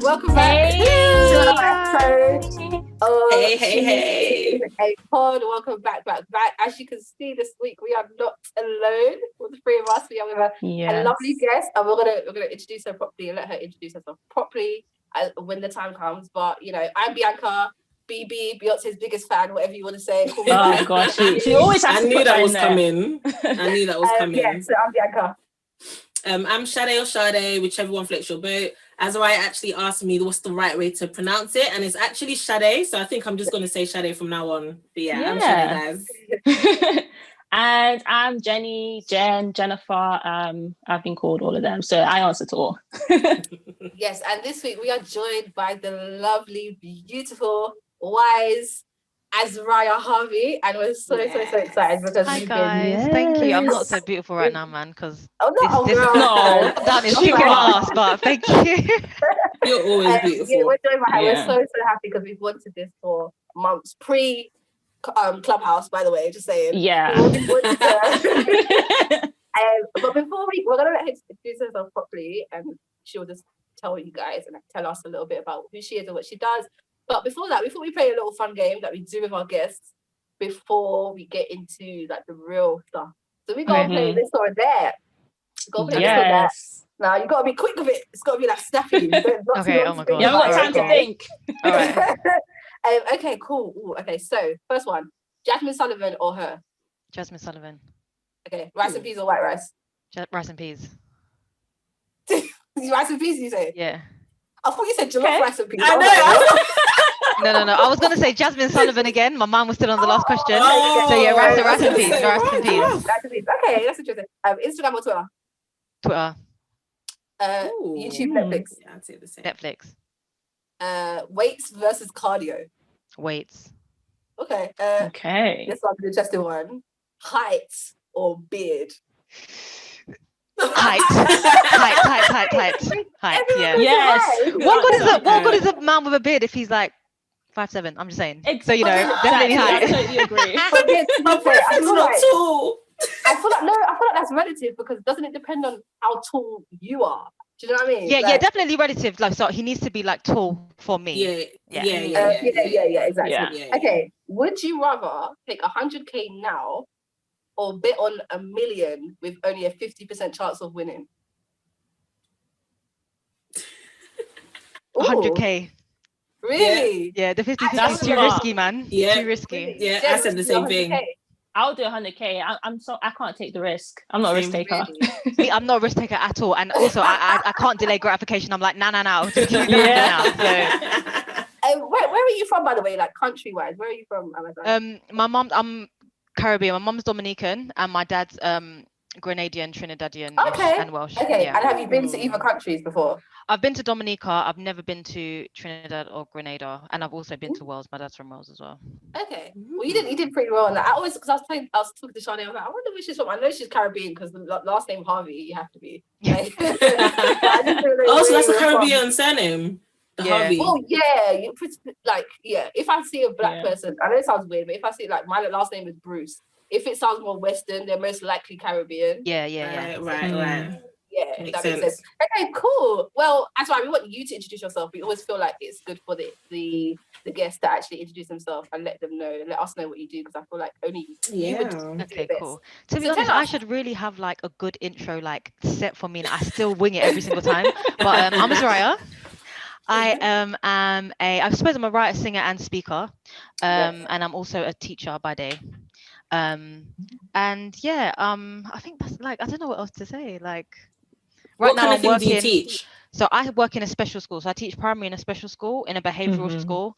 Welcome back to another episode of Hey. a pod. Welcome back. As you can see, this week we are not alone. With the three of us, we are with a lovely guest, and we're gonna introduce her properly and let her introduce herself properly when the time comes. But you know, I'm Bianca. BB, Beyonce's biggest fan, whatever you want to say. Oh gosh, she always has to I knew put that was in there. coming. I knew that was coming. Yeah, so I'm Bianca. I'm Sade or Sade, whichever one floats your boat. Azryah actually asked me what's the right way to pronounce it, and it's actually Sade, so I think I'm just going to say Sade from now on. But yeah. I'm Sade, guys. And I'm Jennifer. I've been called all of them, so I answer to all. Yes, and this week we are joined by the lovely, beautiful, wise Azryah Harvey, and we're so excited because hi guys, thank you. I'm not so beautiful right now, man, because that is kicking my ass, but thank you. You're always beautiful. Yeah, we're joined by her. We're so happy because we've wanted this for months. Clubhouse, by the way, just saying. Yeah. But before we're gonna let her introduce herself properly, and she'll just tell you guys and tell us a little bit about who she is and what she does. But before we play a little fun game that we do with our guests before we get into like the real stuff. So we go play this or that. Go play this or that. Now you gotta be quick with it. It's gotta be like snappy. Okay. Oh my god. You haven't got time to think. All right. Okay. Cool. Ooh, okay. So first one: Jasmine Sullivan or her? Jasmine Sullivan. Okay. Rice and peas or white rice? Rice and peas. Rice and peas, you say? Yeah. I thought you said jollof rice and peas. I know. No. I was gonna say Jasmine Sullivan again. My mind was still on the last question. So yeah, rice and peas. Okay, that's interesting. Instagram or Twitter? Twitter. YouTube, Netflix. Yeah, I'd say the same. Netflix. Weights versus cardio. Weights. Okay. Okay. This one's an interesting one. Height or beard? Height. Yeah. Yes. What good is a man with a beard if he's like 5'7"? I'm just saying. So you know, definitely height. I totally agree. I feel like that's relative because doesn't it depend on how tall you are? Do you know what I mean? Yeah, definitely relative. Like, so he needs to be like tall for me. Yeah, exactly. Yeah. Okay, would you rather take 100k now or bet on 1 million with only a 50% chance of winning? 100k. Really? Yeah, the 50% is too risky, man. Yeah. Too risky. Yeah, I said the same thing. I'll do 100k. I can't take the risk. I'm not a risk taker. Me, I'm not a risk taker at all. And also, I can't delay gratification. I'm like, no. Just give me now. So. Where are you from, by the way? Like country-wise, where are you from? My mom, I'm Caribbean. My mom's Dominican, and my dad's Grenadian, Trinidadian, and Welsh. Okay. Yeah. And have you been to either countries before? I've been to Dominica. I've never been to Trinidad or Grenada, and I've also been to Wales. My dad's from Wales as well. Okay. Well, you did pretty well on that. I was talking to Shani. I was like, I wonder where she's from. I know she's Caribbean because the last name Harvey, you have to be. Like, so that's a Caribbean surname. Harvey. Well, if I see a black person, I know it sounds weird, but if I see like my last name is Bruce, if it sounds more Western, they're most likely Caribbean. Yeah. Right. Yeah, makes that makes sense. Okay, cool. Well, that's why we want you to introduce yourself. We always feel like it's good for the guests to actually introduce themselves and let us know what you do, because I feel like only you would do okay, this. cool. To be honest, I should really have like a good intro like set for me, and I still wing it every single time. But I'm Azryah. I am I suppose I'm a writer, singer, and speaker, and I'm also a teacher by day. And yeah, I think that's like, I don't know what else to say. Like, right now I'm working. Do you teach? So I work in a special school. So I teach primary in a special school, in a behavioural school.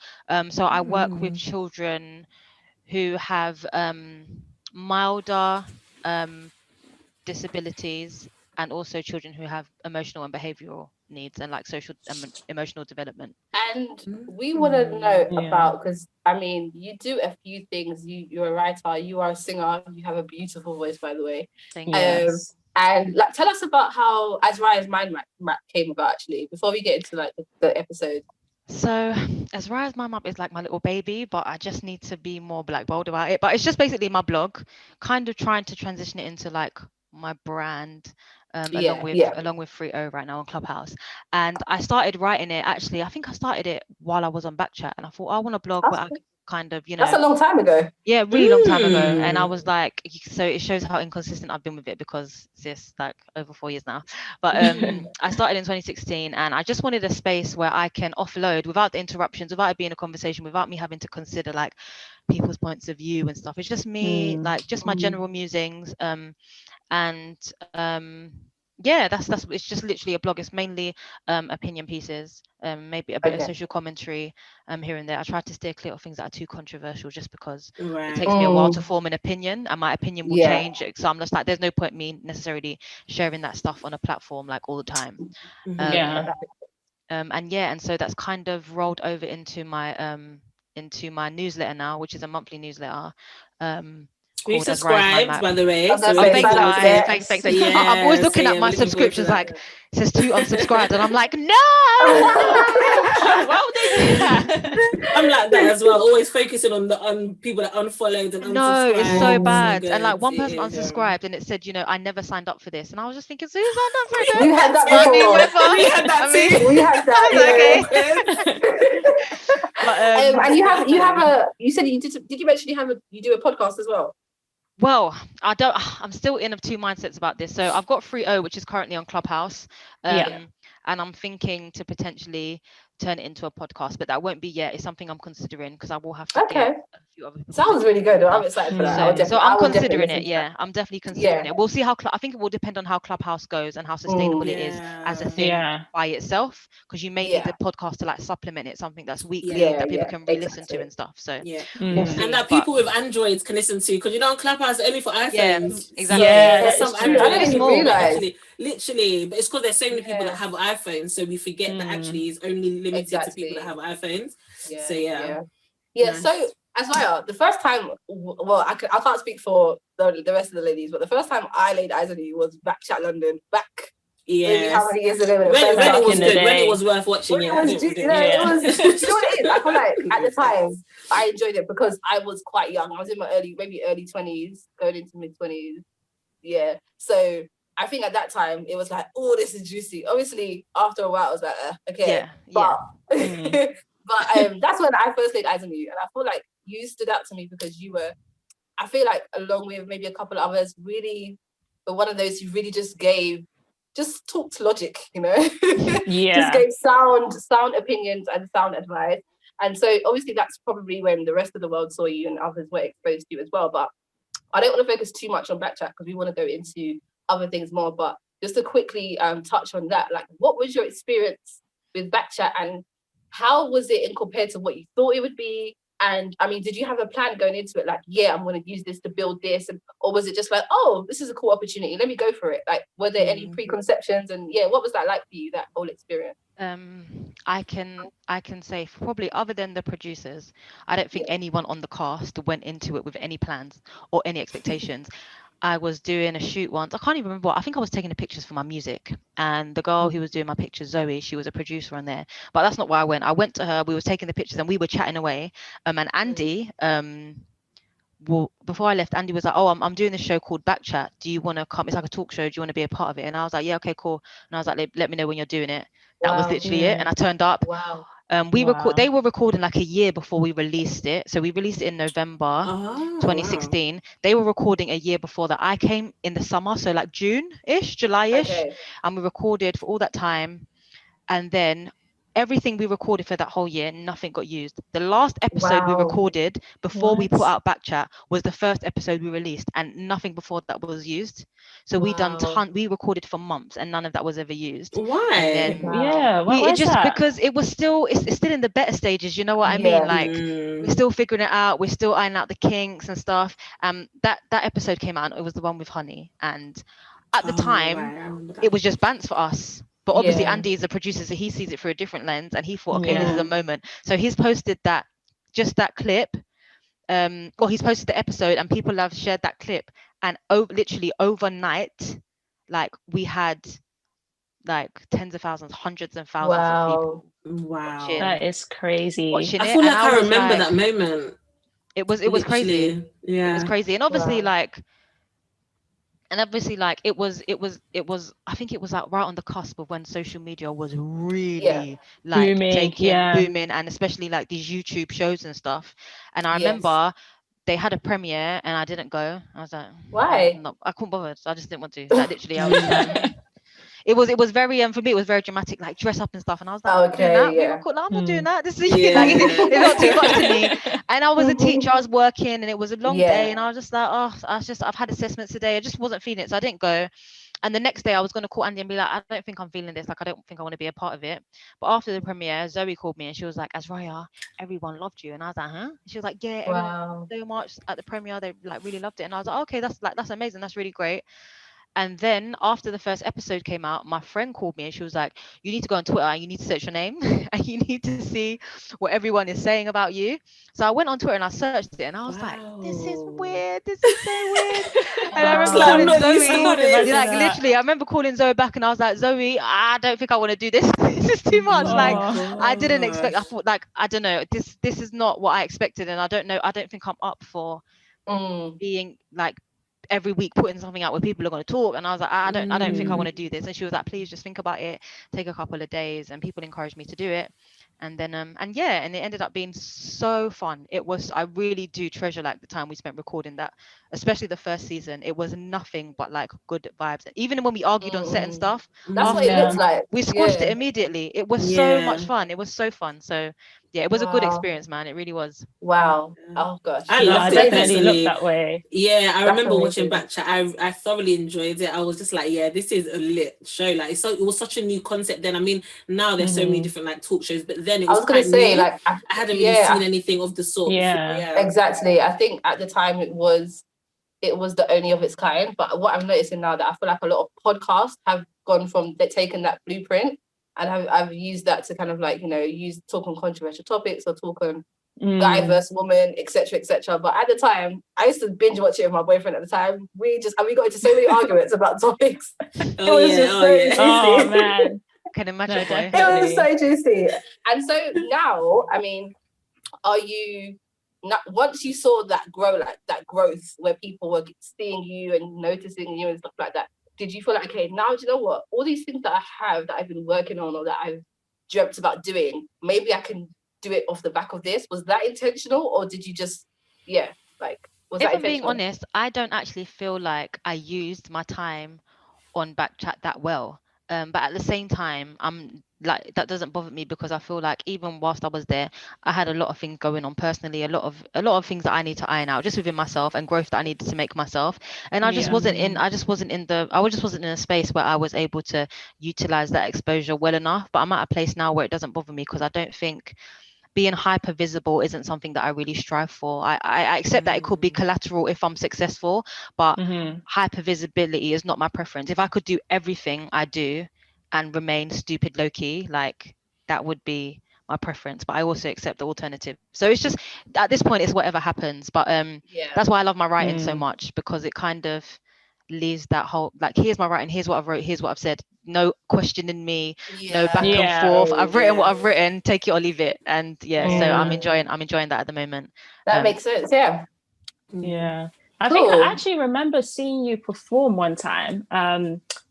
So I work with children who have milder disabilities, and also children who have emotional and behavioural needs and like social and emotional development. And we want to know about, because I mean, you do a few things. You're a writer, you are a singer, you have a beautiful voice, by the way. Thank you. And like, tell us about how Azryah's mind map came about, actually, before we get into like the episode. So Azryah's mind map is like my little baby, but I just need to be more like bold about it. But it's just basically my blog, kind of trying to transition it into like my brand. Yeah, along with 3.0 right now on Clubhouse. And I started writing it, actually, I think I started it while I was on Backchat, and I thought, I want a blog where I could kind of, that's a long time ago. Yeah, really long time ago. And I was like, so it shows how inconsistent I've been with it, because it's like over 4 years now. But I started in 2016, and I just wanted a space where I can offload without the interruptions, without it being a conversation, without me having to consider like people's points of view and stuff. It's just me, like just my general musings. Yeah, that's it's just literally a blog. It's mainly opinion pieces, maybe a bit of social commentary here and there. I try to steer clear of things that are too controversial, just because it takes me a while to form an opinion, and my opinion will change. So I'm just like, there's no point me necessarily sharing that stuff on a platform like all the time. And so that's kind of rolled over into my newsletter now, which is a monthly newsletter. We've subscribed, by the way. So thanks, guys. Thanks. Yeah, I'm always looking at my subscriptions, like it says 2 unsubscribed, and I'm like, no. Why would they do that? I'm like that as well. Always focusing on people that unfollowed and unsubscribed. No, it's so bad. And like one person unsubscribed, and it said, I never signed up for this, and I was just thinking, so who signed up for it? We had that before. We had that too. We had that. Okay. And you said did you mention you do a podcast as well? Well, I'm still in of two mindsets about this. So I've got 3.0, which is currently on Clubhouse. And I'm thinking to potentially turn it into a podcast, but that won't be yet. It's something I'm considering, because I will have to get a few other people. Sounds really good. I'm excited for that. So I'm considering it. Yeah, I'm definitely considering it. We'll see how I think it will depend on how Clubhouse goes and how sustainable it is as a thing by itself, because you may need the podcast to like supplement it, something that's weekly that people can re-listen to and stuff. So we'll see. And that people with Androids can listen to, because on Clubhouse only for iPhones. Yeah, exactly. There's some Android. I didn't even realize. Literally, but it's because there's so many people that have iPhones, so we forget that actually it's only limited to people that have iPhones. So Azryah, the first time, well, I can't speak for the rest of the ladies, but the first time I laid eyes on you was Backchat London, maybe how many years ago? When it was good, when it was worth watching. It was, you know what it is? I feel like at the time I enjoyed it because I was quite young. I was in my early 20s, going into mid 20s. Yeah, so I think at that time it was like, oh, this is juicy. Obviously, after a while, I was like, okay, but that's when I first laid eyes on you, and I feel like you stood out to me because you were, I feel like, along with maybe a couple of others, really, but one of those who really just talked logic, just gave sound opinions and sound advice. And so obviously that's probably when the rest of the world saw you and others were exposed to you as well. But I don't want to focus too much on Backchat because we want to go into other things more. But just to quickly touch on that, like, what was your experience with Backchat, and how was it in compared to what you thought it would be? And I mean, did you have a plan going into it? Like, I'm going to use this to build this, or was it just like, oh, this is a cool opportunity, let me go for it? Like, were there any preconceptions? And what was that like for you, that whole experience? I can say, probably other than the producers, I don't think anyone on the cast went into it with any plans or any expectations. I was doing a shoot once. I can't even remember. I think I was taking the pictures for my music, and the girl who was doing my pictures, Zoe, she was a producer on there. But that's not where I went. I went to her. We were taking the pictures, and we were chatting away. And Andy, well, before I left, Andy was like, "Oh, I'm doing this show called Backchat. Do you want to come? It's like a talk show. Do you want to be a part of it?" And I was like, "Yeah, okay, cool." And I was like, "Let me know when you're doing it." That was literally it. And I turned up. Wow. They were recording like a year before we released it. So we released it in November 2016. Wow. They were recording a year before that. I came in the summer, so like June-ish, July-ish. Okay. And we recorded for all that time. And then everything we recorded for that whole year, nothing got used. The last episode we recorded before we put out Backchat was the first episode we released, and nothing before that was used. So we recorded for months, and none of that was ever used. Why? Because it was it's still in the beta stages, you know what I mean? Like, we're still figuring it out, we're still ironing out the kinks and stuff. That episode came out, and it was the one with Honey, and at the time it was just bants for us. But obviously Andy is a producer, so he sees it through a different lens, and he thought, okay, this is a moment. So he's posted that clip, or he's posted the episode, and people have shared that clip. And literally overnight, like, we had like tens of thousands, hundreds of thousands of people. Wow, that is crazy. I feel like I remember that moment. It was crazy. Yeah, it was crazy. And obviously, like, And obviously, like it was I think it was like right on the cusp of when social media was really like booming, and especially like these YouTube shows and stuff. And I remember they had a premiere and I didn't go. I was like, Why? no, I couldn't bother. So I just didn't want to. Like literally, I was just like, it was very for me it was very dramatic, like dress up and stuff. And I was like, I'm not doing that. We record. I'm not doing that. This is like it's not too much to me. And I was a teacher. I was working, and it was a long day. And I was just like, I've had assessments today. I just wasn't feeling it, so I didn't go. And the next day I was going to call Andy and be like, I don't think I'm feeling this. Like, I don't think I want to be a part of it. But after the premiere, Zoe called me and she was like, Azryah, everyone loved you. And I was like, huh? She was like, yeah, everyone loved you so much at the premiere. They like really loved it. And I was like, okay, that's amazing. That's really great. And then after the first episode came out, my friend called me and she was like, you need to go on Twitter and you need to search your name and you need to see what everyone is saying about you. So I went on Twitter and I searched it and I was like, this is weird. This is so weird. And I remember calling Zoe, like literally, I remember calling Zoe back and I was like, Zoe, I don't think I want to do this. This is too much. Like, I didn't expect, I thought like, I don't know, this is not what I expected. And I don't know, I don't think I'm up for being like, every week putting something out where people are going to talk. And I was like, I don't think I want to do this. And she was like, please just think about it, take a couple of days. And people encouraged me to do it. And then and it ended up being so fun. It was, I really do treasure like the time we spent recording that, especially the first season. It was nothing but like good vibes. Even when we argued on set and stuff, that's what it looks like. We squashed it immediately. It was so much fun. It was so fun. So yeah, it was a good experience, man. It really was. Wow. Oh gosh. I loved it. Definitely looked that way. Yeah, I remember watching Backchat. I thoroughly enjoyed it. I was just like, yeah, this is a lit show. Like it was such a new concept then. I mean, now there's so many different like talk shows, but then it was gonna say new. like I hadn't really seen anything of the sort. Yeah, exactly. I think at the time it was the only of its kind. But what I'm noticing now that I feel like a lot of podcasts have gone from they're taking that blueprint and I've used that to kind of like, you know, talk on controversial topics or talk on guy versus woman, etc. But at the time, I used to binge watch it with my boyfriend at the time. We got into so many arguments about topics. It was just so juicy. Oh man, can imagine. It was so juicy. And so now, I mean, are you once you saw that growth where people were seeing you and noticing you and stuff like that, did you feel like, okay, now do you know what? All these things that I have that I've been working on or that I've dreamt about doing, maybe I can do it off the back of this? Was that intentional, or did you just was if that intentional? I'm being intentional? honest, I don't actually feel like I used my time on Backchat that well. But at the same time, I'm like, that doesn't bother me because I feel like even whilst I was there, I had a lot of things going on personally, a lot of things that I need to iron out just within myself and growth that I needed to make myself. And I just wasn't in a space where I was able to utilize that exposure well enough. But I'm at a place now where it doesn't bother me because I don't think being hyper visible isn't something that I really strive for. I accept that it could be collateral if I'm successful, but hyper visibility is not my preference. If I could do everything I do and remain stupid low-key, like that would be my preference. But I also accept the alternative. So it's just at this point it's whatever happens. But that's why I love my writing so much, because it kind of leaves that whole like, here's my writing, here's what I've wrote, here's what I've said, no questioning me, no back and forth. I've written what I've written, take it or leave it. And so I'm enjoying that at the moment. That makes sense. I think I actually remember seeing you perform one time.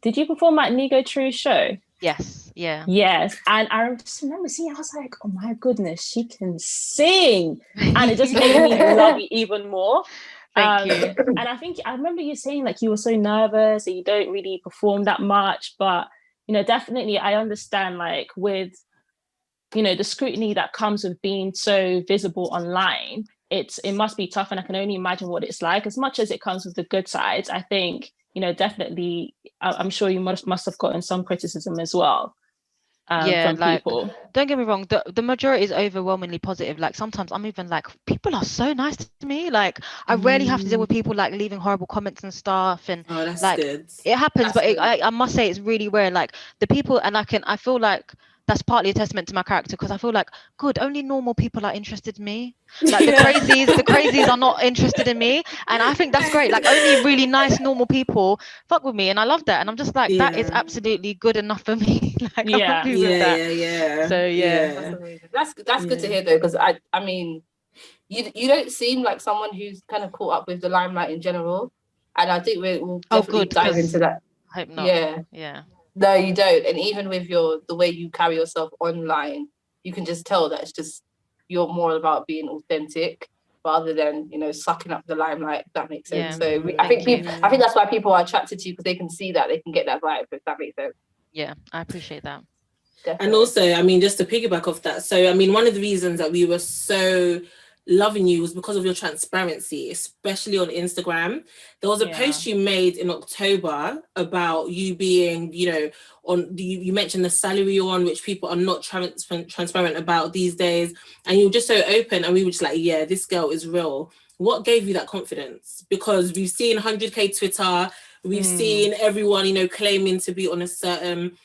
Did you perform at Nigo True's show? Yes. And I just remember seeing, I was like, oh my goodness, she can sing. And it just made me love it even more. Thank you. And I remember you saying like you were so nervous and you don't really perform that much, but you know, definitely I understand like with, you know, the scrutiny that comes with being so visible online, it must be tough, and I can only imagine what it's like. As much as it comes with the good sides, I think, you know, definitely I'm sure you must have gotten some criticism as well. From like people. Don't get me wrong, the majority is overwhelmingly positive. Like sometimes I'm even like, people are so nice to me, like I rarely have to deal with people like leaving horrible comments and stuff, and that's like good. It happens, but I must say it's really rare. Like the people, and I feel like that's partly a testament to my character, because I feel like, good, only normal people are interested in me. Like the crazies are not interested in me, and I think that's great. Like only really nice normal people fuck with me, and I love that. And I'm just like, that is absolutely good enough for me. Like I'm happy with that. So that's good to hear though, because I mean, you don't seem like someone who's kind of caught up with the limelight in general. And I think we'll Oh, definitely good, dive 'cause into that. I hope not. Yeah. Yeah. No, you don't. And even with the way you carry yourself online, you can just tell that it's just you're more about being authentic rather than, you know, sucking up the limelight, if that makes sense. Yeah. So I think Thank you. I think that's why people are attracted to you, because they can see that, they can get that vibe, if that makes sense. Yeah, I appreciate that. Definitely. And also, I mean, just to piggyback off that, so I mean, one of the reasons that we were so loving you was because of your transparency, especially on Instagram. There was a post you made in October about you being, you know, you mentioned the salary you're on, which people are not transparent about these days, and you were just so open, and we were just like, yeah, this girl is real. What gave you that confidence? Because we've seen 100k Twitter, we've seen everyone, you know, claiming to be on a certain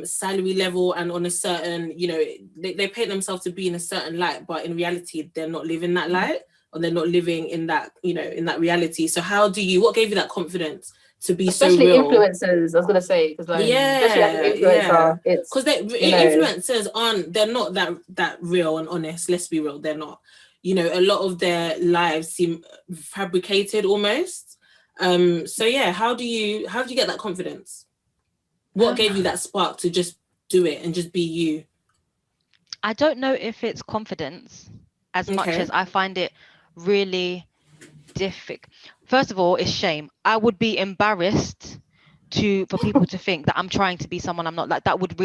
salary level and on a certain, you know, they paint themselves to be in a certain light, but in reality they're not living that light, or they're not living in that, you know, in that reality. So what gave you that confidence to be especially so real? Influencers, I was gonna say, because like especially as an influencer, it's because influencers they're not that real and honest. Let's be real, they're not. You know, a lot of their lives seem fabricated almost. So yeah, how do you get that confidence? What gave you that spark to just do it and just be you? I don't know if it's confidence as much as I find it really difficult. First of all, it's shame. I would be embarrassed for people to think that I'm trying to be someone I'm not. Like I would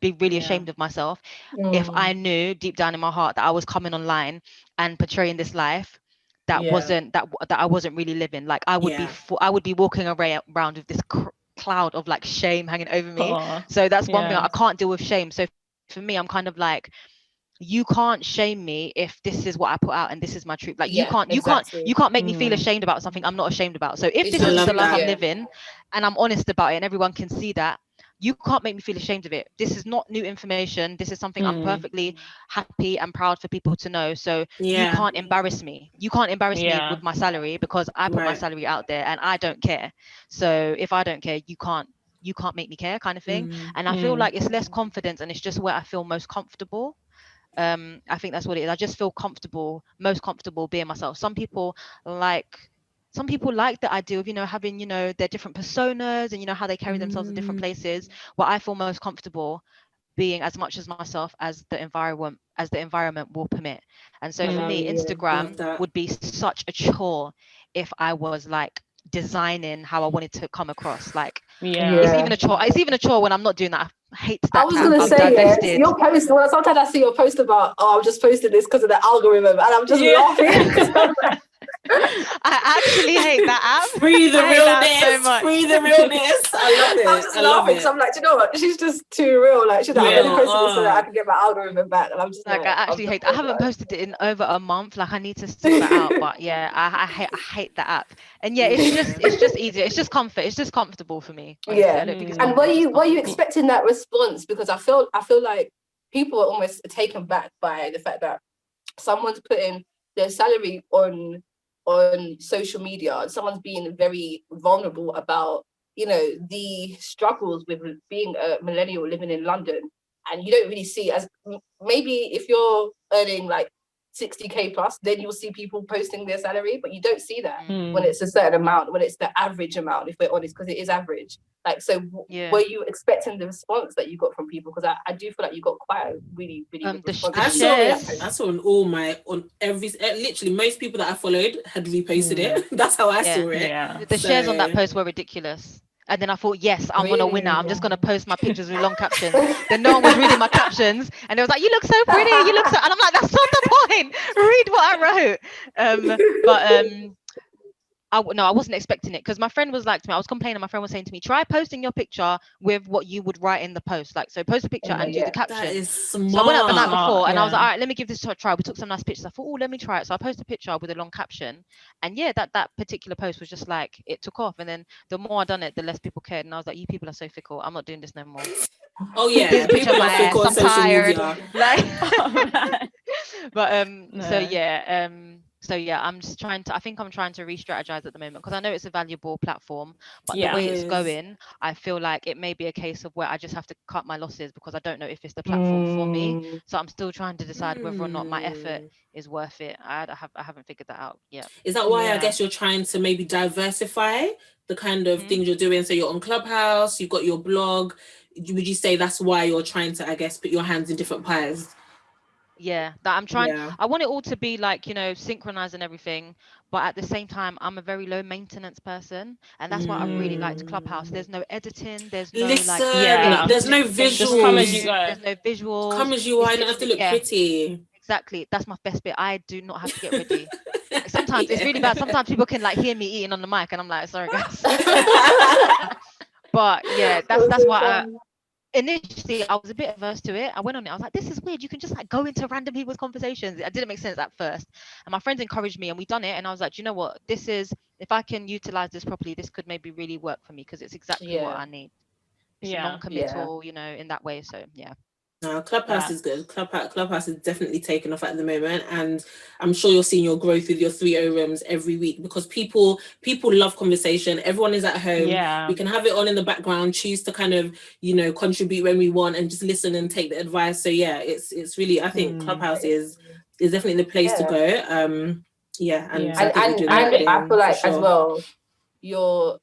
be really ashamed of myself if I knew deep down in my heart that I was coming online and portraying this life that wasn't that I wasn't really living. Like I would be walking around with this cloud of like shame hanging over me. So that's one thing. I can't deal with shame. So for me, I'm kind of like, you can't shame me if this is what I put out and this is my truth. Like you can't make me feel ashamed about something I'm not ashamed about. So if this is the life I'm living and I'm honest about it and everyone can see that, you can't make me feel ashamed of it. This is not new information. This is something I'm perfectly happy and proud for people to know. So you can't embarrass me. You can't embarrass me with my salary, because I put my salary out there and I don't care. So if I don't care, you can't make me care, kind of thing. And I feel like it's less confidence, and it's just where I feel most comfortable. I think that's what it is. I just feel most comfortable being myself. Some people like the idea of, you know, having, you know, their different personas and, you know, how they carry themselves in different places. But I feel most comfortable being as much as myself as the environment will permit. And so for me, Instagram would be such a chore if I was like designing how I wanted to come across. Like it's even a chore when I'm not doing that. I hate that. I was gonna say, your post. Well, sometimes I see your post about, I'm just posting this because of the algorithm, and I'm just laughing. I actually hate that app. Free the realness. Free the realness. I love it. I'm just laughing. So I'm like, do you know what? She's just too real. Like, I'm only posting this so that I can get my algorithm back. And I'm just like, I actually hate. I haven't posted it in over a month. Like, I need to sort that out. But yeah, I hate that app. And yeah, it's just easier. It's just comfort. It's just comfortable for me. Honestly. Yeah. I don't think it's and were you expecting that response? Because I feel like people are almost taken back by the fact that someone's putting their salary on social media, and someone's being very vulnerable about, you know, the struggles with being a millennial living in London. And you don't really see, as maybe if you're earning like 60k plus, then you'll see people posting their salary, but you don't see that when it's a certain amount, when it's the average amount, if we're honest, because it is average. Like, so were you expecting the response that you got from people? Because I do feel like you got quite a really good response. I saw on every, literally most people that I followed had reposted it. That's how I saw it. The shares on that post were ridiculous. And then I thought, yes, I'm gonna win now. I'm just gonna post my pictures with long captions. Then no one was reading my captions, and they was like, "You look so pretty. You look so," and I'm like, "That's not the point. Read what I wrote." I wasn't expecting it, because my friend was like to me, I was complaining, my friend was saying to me, try posting your picture with what you would write in the post. Like, so post a picture and do the caption. That is smart. So I went up the night before and I was like, all right, let me give this a try. We took some nice pictures. I thought, oh, let me try it. So I posted a picture with a long caption. And yeah, that particular post was just like, it took off. And then the more I done it, the less people cared. And I was like, you people are so fickle. I'm not doing this no more. Oh yeah, Here's a picture of my ass. I'm tired. Media. Like, but so yeah, So yeah, I'm trying to re-strategize at the moment, because I know it's a valuable platform, but the Yeah. way It it's is. going, I feel like it may be a case of where I just have to cut my losses, because I don't know if it's the platform for me. So I'm still trying to decide whether or not my effort is worth it. I haven't figured that out yet. Is that why I Yeah. guess you're trying to maybe diversify the kind of Mhm. things you're doing? So you're on Clubhouse, you've got your blog. Would you say that's why you're trying to, I guess, put your hands in different pies? Yeah, that I'm trying. Yeah. I want it all to be like, synchronized and everything, but at the same time, I'm a very low maintenance person, and that's why I really liked Clubhouse. There's no editing, there's no like Listen, Yeah. there's no things to Just come as you visuals. do, go. there's no visuals. Come as you are, It's you don't have to literally, look yeah, pretty. exactly. That's my best bit. I do not have to get ready. Like, sometimes it's Yeah. really bad. Sometimes people can like hear me eating on the mic, and I'm like, sorry guys. But yeah, that's why initially I was a bit averse to it. I went on it. I was like, this is weird. You can just like go into random people's conversations. It didn't make sense at first. And my friends encouraged me, and we done it. And I was like, do you know what? This is, if I can utilize this properly, this could maybe really work for me, because it's exactly what I need. It's Yeah. non-committal, in that way. So yeah. No, Clubhouse Yeah. is good. Clubhouse is definitely taken off at the moment, and I'm sure you're seeing your growth with your 3 rooms every week, because people love conversation. Everyone is at home. Yeah. We can have it on in the background, choose to kind of contribute when we want, and just listen and take the advice. So yeah, it's really, I think Clubhouse is definitely the place to go. Yeah, and Yeah. so I think you're doing the right I thing, feel like for as sure. well, you're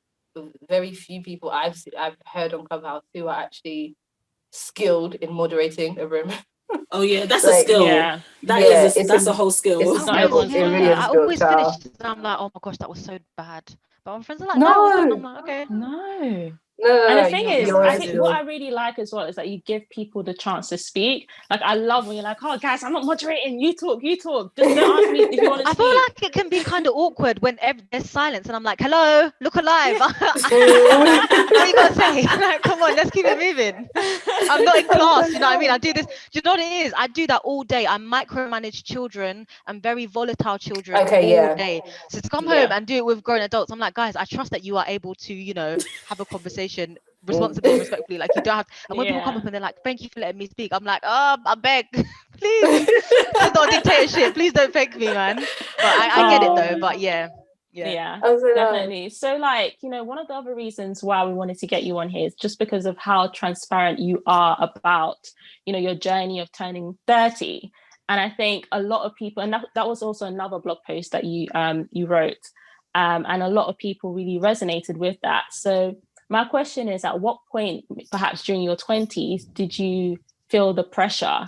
very few people I've heard on Clubhouse who are actually skilled in moderating a room. Oh yeah, that's a Like, skill. Yeah. That's a whole skill. It's a not skill. everyone's It got really that. is a I skill, always child. finish and I'm like, oh my gosh, that was so bad. But my friends are like, no, it was good. I'm like, okay. No. No, And the thing is, you're I a think skill. what I really like as well is that you give people the chance to speak. Like, I love when you're like, oh, guys, I'm not moderating. You talk. Just don't ask me if you want to I speak. feel like it can be kind of awkward when there's silence and I'm like, hello, look alive. What are you going to say? Like, come on, let's keep it moving. I'm not in class, you know what I mean? I do this. Do you know what it is? I do that all day. I micromanage children and very volatile children all day. So to come home and do it with grown adults, I'm like, guys, I trust that you are able to, have a conversation responsibly and respectfully. Like, you don't have. And when people come up and they're like, thank you for letting me speak, I'm like, I beg, please. This is not a dictatorship. Please don't thank me, man. But I get it though. But yeah. Definitely. So like, one of the other reasons why we wanted to get you on here is just because of how transparent you are about, your journey of turning 30. And I think a lot of people, and that was also another blog post that you wrote, and a lot of people really resonated with that. So my question is, at what point, perhaps during your 20s, did you feel the pressure,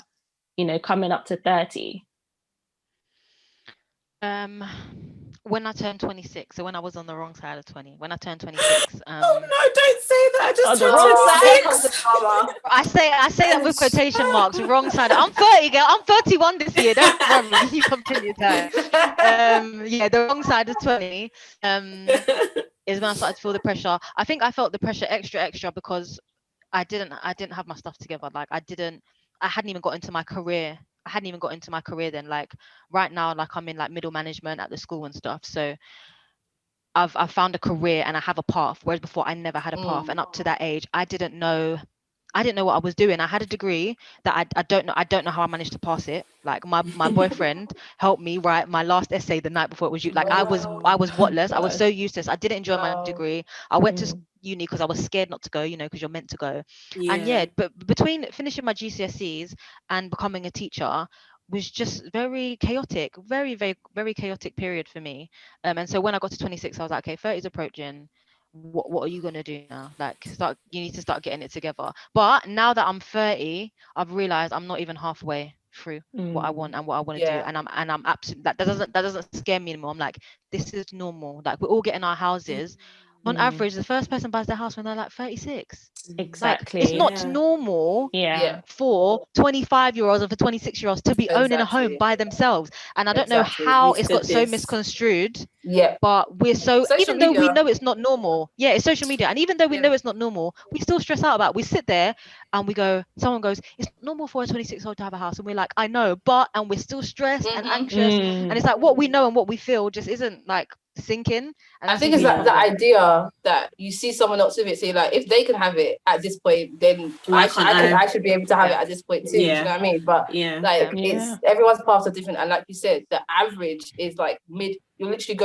coming up to 30? When I turned 26, so when I was on the wrong side of 20, when I turned 26. Oh no, don't say that. I just turned Here 26. comes the drama. I say that with quotation marks, wrong side. I'm 30, girl. I'm 31 this year. Don't worry. You continue that. The wrong side of 20 is when I started to feel the pressure. I think I felt the pressure extra because I didn't have my stuff together. Like, I hadn't even got into my career. I hadn't even got into my career then. Like, right now, like, I'm in like middle management at the school and stuff. So I've found a career and I have a path, whereas before I never had a path. And up to that age, I didn't know what I was doing. I had a degree that I don't know how I managed to pass it. Like, my boyfriend helped me write my last essay the night before it was due. Like, I was whatless. I was so useless. I didn't enjoy my degree. I went to uni because I was scared not to go, because you're meant to go. And but between finishing my GCSEs and becoming a teacher was just very chaotic, very, very, very chaotic period for me. And so when I got to 26, I was like, okay, 30 is approaching. What are you gonna do now? Like, you need to start getting it together. But now that I'm 30, I've realized I'm not even halfway through what I want and what I want to do, and I'm absolutely, that doesn't scare me anymore. I'm like, this is normal. Like, we're all getting our houses. On average, the first person buys their house when they're like 36. Exactly. Like, it's not normal for 25-year-olds or for 26-year-olds to be owning a home by themselves. And I don't know how it's got so misconstrued. But we're even though we know it's not normal, it's social media. And even though we know it's not normal, we still stress out about it. We sit there and someone goes, it's normal for a 26-year-old to have a house. And we're like, I know, and we're still stressed and anxious. And it's like, what we know and what we feel just isn't like sink in. And I think it's like the idea that you see someone else with it, say like, if they can have it at this point, then I should be able to have it at this point too. Do you know what I mean? But it's everyone's paths are different, and like you said, the average is like mid. You're literally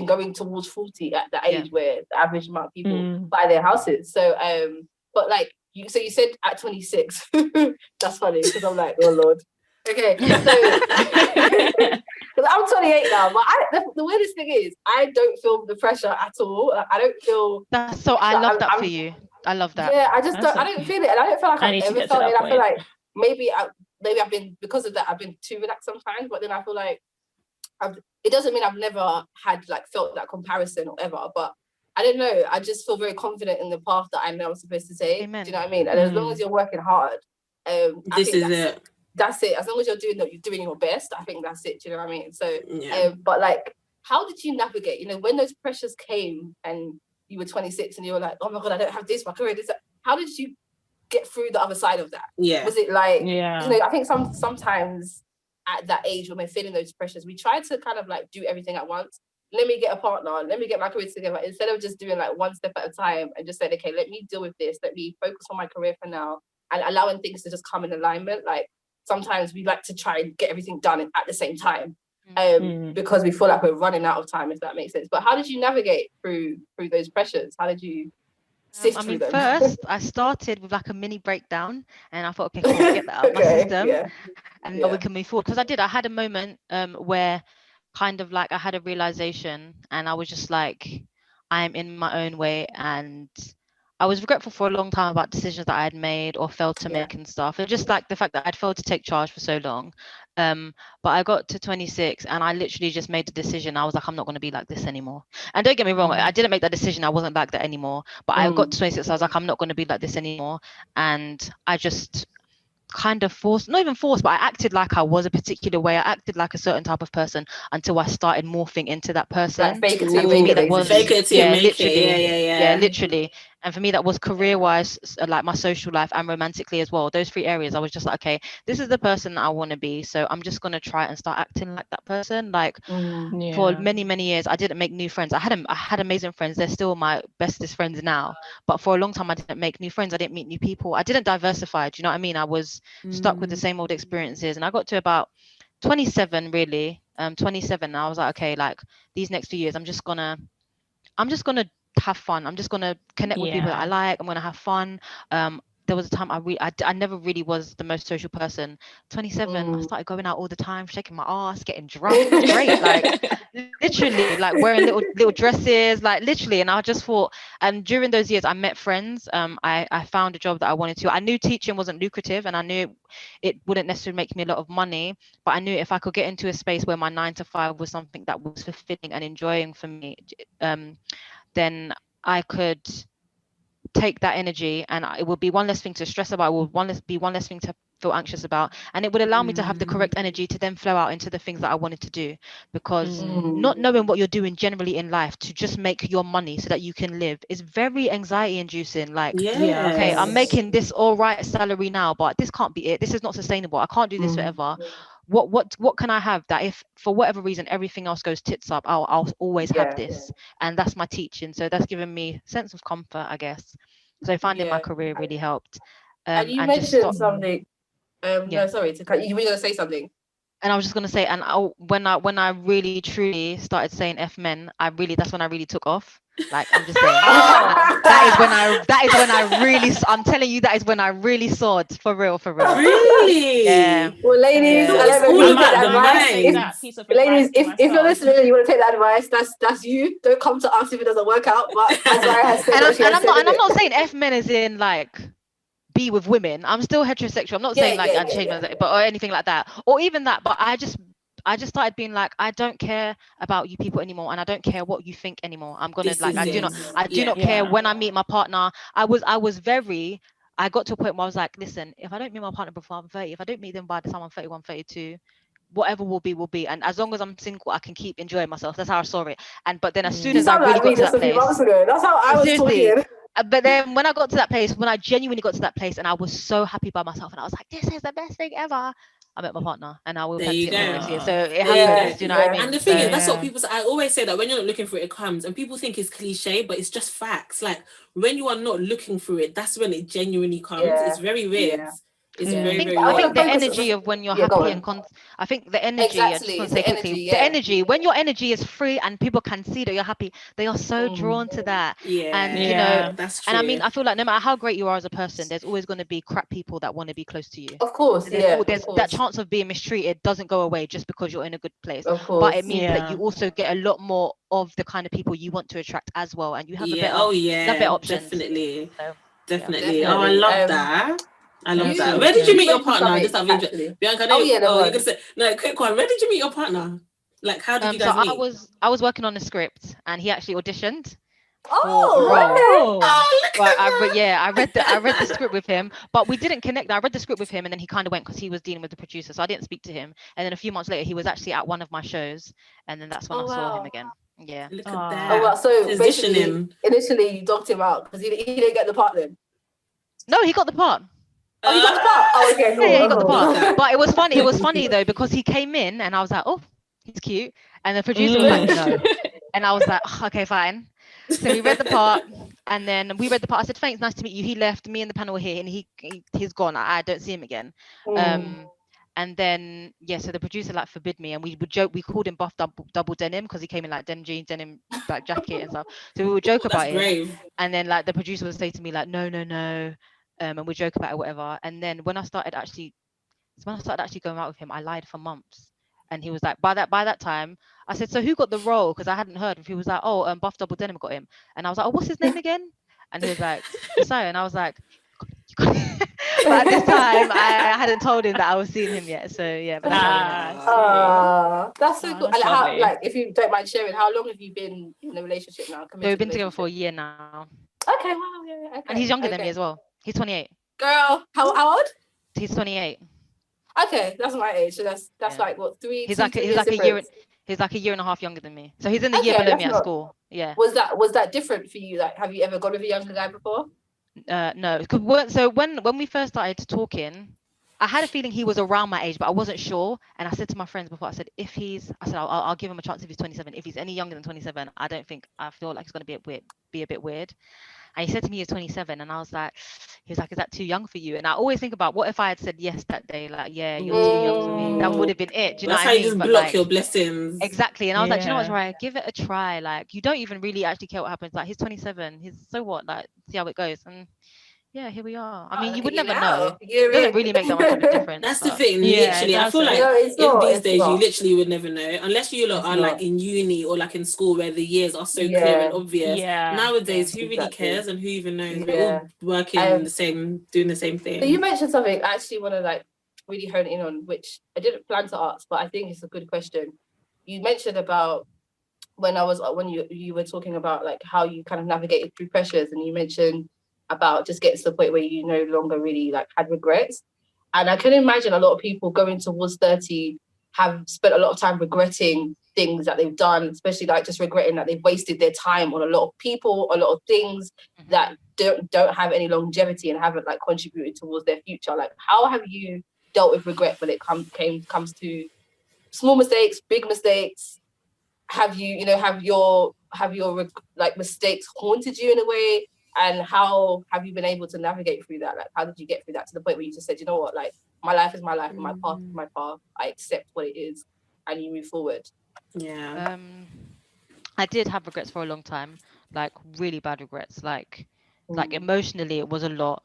going towards 40 at the age where the average amount of people buy their houses. So, but like you said at 26. That's funny because I'm like, oh Lord. Okay, so because I'm 28 now, but the weirdest thing is I don't feel the pressure at all. Like, I don't feel that's so. I love that for you. I love that. Yeah, I just don't. I don't feel it, and I don't feel like I've ever felt it. I feel like maybe I've been, because of that, I've been too relaxed sometimes. But then I feel like it doesn't mean I've never had like felt that comparison or ever. But I don't know. I just feel very confident in the path that I know I'm supposed to take. Amen. Do you know what I mean? And as long as you're working hard, this is it. That's it. As long as you're doing your best, I think that's it. Do you know what I mean? So, but like, how did you navigate? You know, when those pressures came and you were 26 and you were like, oh my God, I don't have this, my career, this. How did you get through the other side of that? Yeah. Was it like, you know, I think sometimes at that age when we're feeling those pressures, we try to kind of like do everything at once. Let me get a partner, let me get my career together, instead of just doing like one step at a time and just saying, okay, let me deal with this, let me focus on my career for now, and allowing things to just come in alignment. Like, sometimes we like to try and get everything done at the same time, because we feel like we're running out of time, if that makes sense. But how did you navigate through those pressures? How did you sift through them? First, I started with like a mini breakdown, and I thought, okay, cool, get that out of my system, and then we can move forward. Because I had a moment where kind of like I had a realization, and I was just like, I'm in my own way, and I was regretful for a long time about decisions that I had made or failed to make and stuff. And just like the fact that I'd failed to take charge for so long. But I got to 26 and I literally just made the decision. I was like, I'm not going to be like this anymore. And don't get me wrong, I didn't make that decision. I wasn't like that anymore. But I got to 26, I was like, I'm not going to be like this anymore. And I just kind of not even forced, but I acted like I was a particular way. I acted like a certain type of person until I started morphing into that person. Like fake it till you make it. Yeah, literally. And for me, that was career-wise, like my social life and romantically as well. Those 3 areas, I was just like, okay, this is the person that I want to be. So I'm just going to try and start acting like that person. Like for many, many years, I didn't make new friends. I had amazing friends. They're still my bestest friends now. But for a long time, I didn't make new friends. I didn't meet new people. I didn't diversify. Do you know what I mean? I was stuck with the same old experiences. And I got to about 27, really. 27. And I was like, okay, like these next few years, I'm just gonna have fun. I'm just gonna connect with people that I like. I'm gonna have fun. There was a time I never really was the most social person. 27, I started going out all the time, shaking my ass, getting drunk. It was great, like literally, like wearing little dresses, like literally. And I just thought, and during those years, I met friends. I found a job that I wanted to. I knew teaching wasn't lucrative, and I knew it wouldn't necessarily make me a lot of money. But I knew if I could get into a space where my 9 to 5 was something that was fulfilling and enjoying for me, then I could take that energy, and it would be one less thing to stress about. It would be one less thing to feel anxious about, and it would allow me to have the correct energy to then flow out into the things that I wanted to do. Because not knowing what you're doing generally in life to just make your money so that you can live is very anxiety inducing. Like, okay, I'm making this all right salary now, but this can't be it. This is not sustainable. I can't do this forever. What can I have that if for whatever reason everything else goes tits up, I'll always have this. And that's my teaching. So that's given me a sense of comfort, I guess. So finding my career really helped. And you mentioned something. No, sorry to cut you. You were going to say something. And I was just going to say, and when I really truly started saying F men, that's when I really took off. Like, I'm just saying, that is when I really, I'm telling you, that is when I really soared, for real. Really? Yeah. Well, ladies, it's all about the mind. Ladies, if you're listening and you want to take that advice, that's you. Don't come to us if it doesn't work out. But Azryah has said, I'm not saying F men as in like be with women. I'm still heterosexual. I'm not saying I change but or anything like that, or even that. But I just started being like, I don't care about you people anymore, and I don't care what you think anymore. I'm gonna I do not care when I meet my partner. I got to a point where I was like, listen, if I don't meet my partner before I'm 30, if I don't meet them by the time I'm 31, 32, whatever will be. And as long as I'm single, I can keep enjoying myself. That's how I saw it. But then as soon as I really got to that place, that's how I was talking. But then when I got to that place, when I genuinely got to that place, and I was so happy by myself, and I was like, this is the best thing ever. I met my partner, and I will There plan to you get married go. next year. So it There you happens. go. Do you know what I mean? And the thing is, So, that's what people say. I always say that when you're not looking for it, it comes. And people think it's cliche, but it's just facts. Like when you are not looking for it, that's when it genuinely comes. It's very weird. It's very, very I weird. think the energy of when you're happy and I think the energy, I just want to say quickly, the energy, when your energy is free and people can see that you're happy, they are so drawn to that. And you know, that's true. and I mean, I feel like no matter how great you are as a person, there's always going to be crap people that want to be close to you. Of course, there's that chance of being mistreated doesn't go away just because you're in a good place. But it means that you also get a lot more of the kind of people you want to attract as well, and you have a better, better options. Definitely. So, definitely. Oh, I love that. I love that. Where did you you meet your mentioned partner? something, Just out of interest. actually. Bianca, You're gonna say no. Quick one. Where did you meet your partner? Like, how did you guys meet? I was working on a script, and he actually auditioned for a Oh, role. okay. But I read the script with him, but we didn't connect. I read the script with him, and then he kind of went because he was dealing with the producer, so I didn't speak to him. And then a few months later, he was actually at one of my shows, and then that's when I saw him again. Yeah. Look at that. Oh, well, so Position basically, him. initially you dogged him out because he didn't get the part then. No, he got the part. Oh, he got the part. Oh, okay, cool. Yeah, he got the part. But it was funny. It was funny though because he came in, and I was like, oh, he's cute, and the producer was like, no, and I was like, oh, okay, fine. So we read the part, and then we read the part. I said, thanks, nice to meet you. He left. Me and the panel were here, and he's gone. I don't see him again. And then so the producer like forbid me, and we would joke. We called him buff double denim because he came in like denim jeans, denim like jacket and stuff. So we would joke about it. And then like the producer would say to me like, no, and we joke about it, whatever. And then when I started actually going out with him, I lied for months. And he was like, by that time, I said, so who got the role? Because I hadn't heard. If he was like, oh, buff double denim got him. And I was like, oh, what's his name again? And he was like, Josiah. And I was like, but at this time, I hadn't told him that I was seeing him yet. So yeah, but that's so good. And how, like, if you don't mind sharing, how long have you been in a relationship now? So we've been together for a year now. Okay, wow, yeah, okay. And he's younger than me as well. He's 28. Girl, how old? He's 28. Okay, that's my age. So that's like what, He's like a year and a half younger than me. So he's in the year below me at school. Yeah. Was that different for you? Like, have you ever gone with a younger guy before? No. So when we first started talking, I had a feeling he was around my age, but I wasn't sure. And I said to my friends before, I said I'll give him a chance if he's 27. If he's any younger than 27, I feel like it's going to be a bit weird. And he said to me he's 27, and he was like, is that too young for you? And I always think about what if I had said yes that day, like, yeah, you're too young for me. That would have been it. Do you know what I mean? That's how you just block your blessings. Exactly. And I was like, do you know what's right? Give it a try. Like, you don't even really actually care what happens. Like, he's 27. So what? Like, see how it goes. And yeah, here we are. I mean, you would never know. It doesn't really make that much of a difference. That's the thing. Literally, I feel like in these days, you literally would never know unless you are like in uni or like in school where the years are so clear and obvious. Nowadays, who really cares and who even knows? We're all working doing the same thing. So you mentioned something I actually want to like really hone in on, which I didn't plan to ask, but I think it's a good question. You mentioned about when you were talking about like how you kind of navigated through pressures, and you mentioned about just getting to the point where you no longer really like had regrets. And I can imagine a lot of people going towards 30 have spent a lot of time regretting things that they've done, especially like just regretting that they've wasted their time on a lot of people, a lot of things that don't have any longevity and haven't like contributed towards their future. Like, how have you dealt with regret when it comes to small mistakes, big mistakes? Have you have your like mistakes haunted you in a way? And how have you been able to navigate through that? Like, how did you get through that to the point where you just said, you know what, like, my life is my life and my path is my path. I accept what it is, and you move forward. Yeah. I did have regrets for a long time, like really bad regrets. Like emotionally, it was a lot.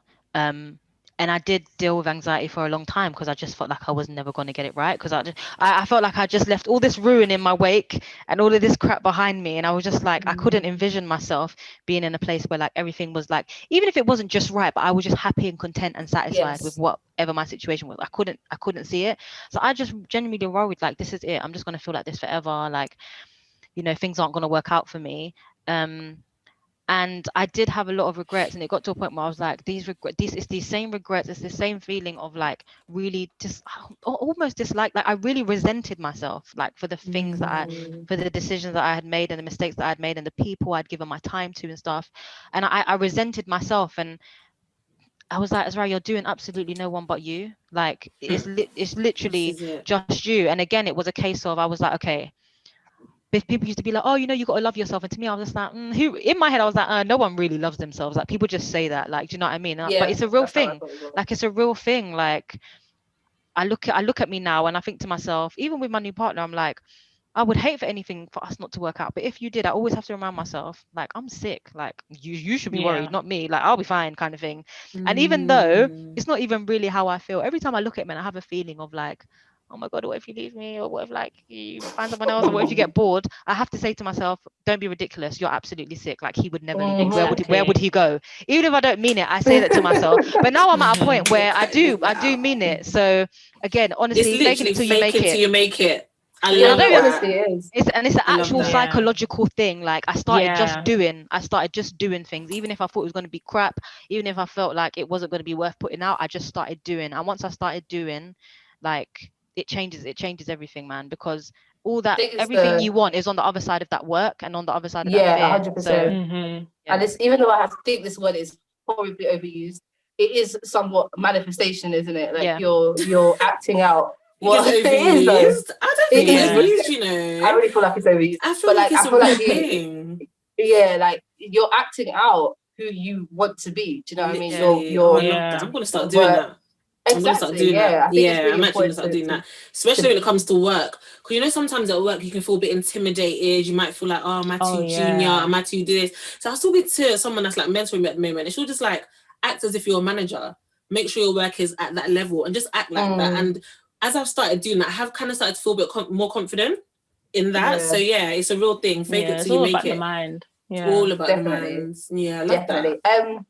And I did deal with anxiety for a long time because I just felt like I was never going to get it right. Because I felt like I just left all this ruin in my wake and all of this crap behind me. And I was just like, I couldn't envision myself being in a place where like everything was like, even if it wasn't just right, but I was just happy and content and satisfied with whatever my situation was. I couldn't see it. So I just genuinely worried, like, this is it. I'm just going to feel like this forever. Like, things aren't going to work out for me. And I did have a lot of regrets, and it got to a point where I was like, it's these same regrets, it's the same feeling of like really just almost dislike, like I really resented myself, like for the things for the decisions that I had made and the mistakes that I had made and the people I'd given my time to and stuff. And I resented myself, and I was like, Azryah, you're doing absolutely no one but you. Like it's literally This is it. just you. And again, it was a case of I was like, okay. If people used to be like, oh, you know, you got to love yourself, and to me, I was just like, who? In my head, I was like, no one really loves themselves. Like people just say that, like, do you know what I mean? But it's a real that's how I thing. thought as well. Like it's a real thing. Like I look at me now, and I think to myself, even with my new partner, I'm like, I would hate for anything for us not to work out. But if you did, I always have to remind myself, like, I'm sick. Like you should be worried, not me. Like I'll be fine, kind of thing. And even though it's not even really how I feel, every time I look at him, and I have a feeling of like, oh my God, what if you leave me? Or what if like you find someone else? Or what if you get bored? I have to say to myself, don't be ridiculous. You're absolutely sick. Like he would never leave me. Where would he go? Even if I don't mean it, I say that to myself. But now I'm at a point where I do mean it. So again, honestly, It's fake it literally till you make fake it it. till you make it. I Yeah, love no, that. honestly, it is. It's an I love actual that. psychological thing. Like I started Yeah. just doing things, even if I thought it was going to be crap, even if I felt like it wasn't going to be worth putting out. I just started doing, and once I started doing, like it changes everything, man. Because all I that, think it's everything you want is on the other side of that work and on the other side of that fear. 100%. So Mm-hmm. yeah. And it's, even though I think this word is horribly overused, it is somewhat manifestation, isn't it? Like Yeah. you're acting out what It's it is, though. overused. I don't think it's It is overused, you know. I really feel like it's overused. I feel But like it's I a feel real like thing. yeah, like you're acting out who you want to be. Do you know what I mean? Literally. Your I love that. I'm gonna start your doing work. that. I'm gonna start Exactly. doing that. Yeah, I think it's Yeah, really I'm actually gonna important start doing that. Especially when it comes to work. Because you know, sometimes at work you can feel a bit intimidated. You might feel like, oh, am I too junior? Am I too this? So I was talking to someone that's like mentoring me at the moment, and she'll just like act as if you're a manager. Make sure your work is at that level and just act like that. And as I've started doing that, I have kind of started to feel a bit more confident in that. So yeah, it's a real thing. Fake it till you make it. The mind. It's all about the mind. Yeah, I love that.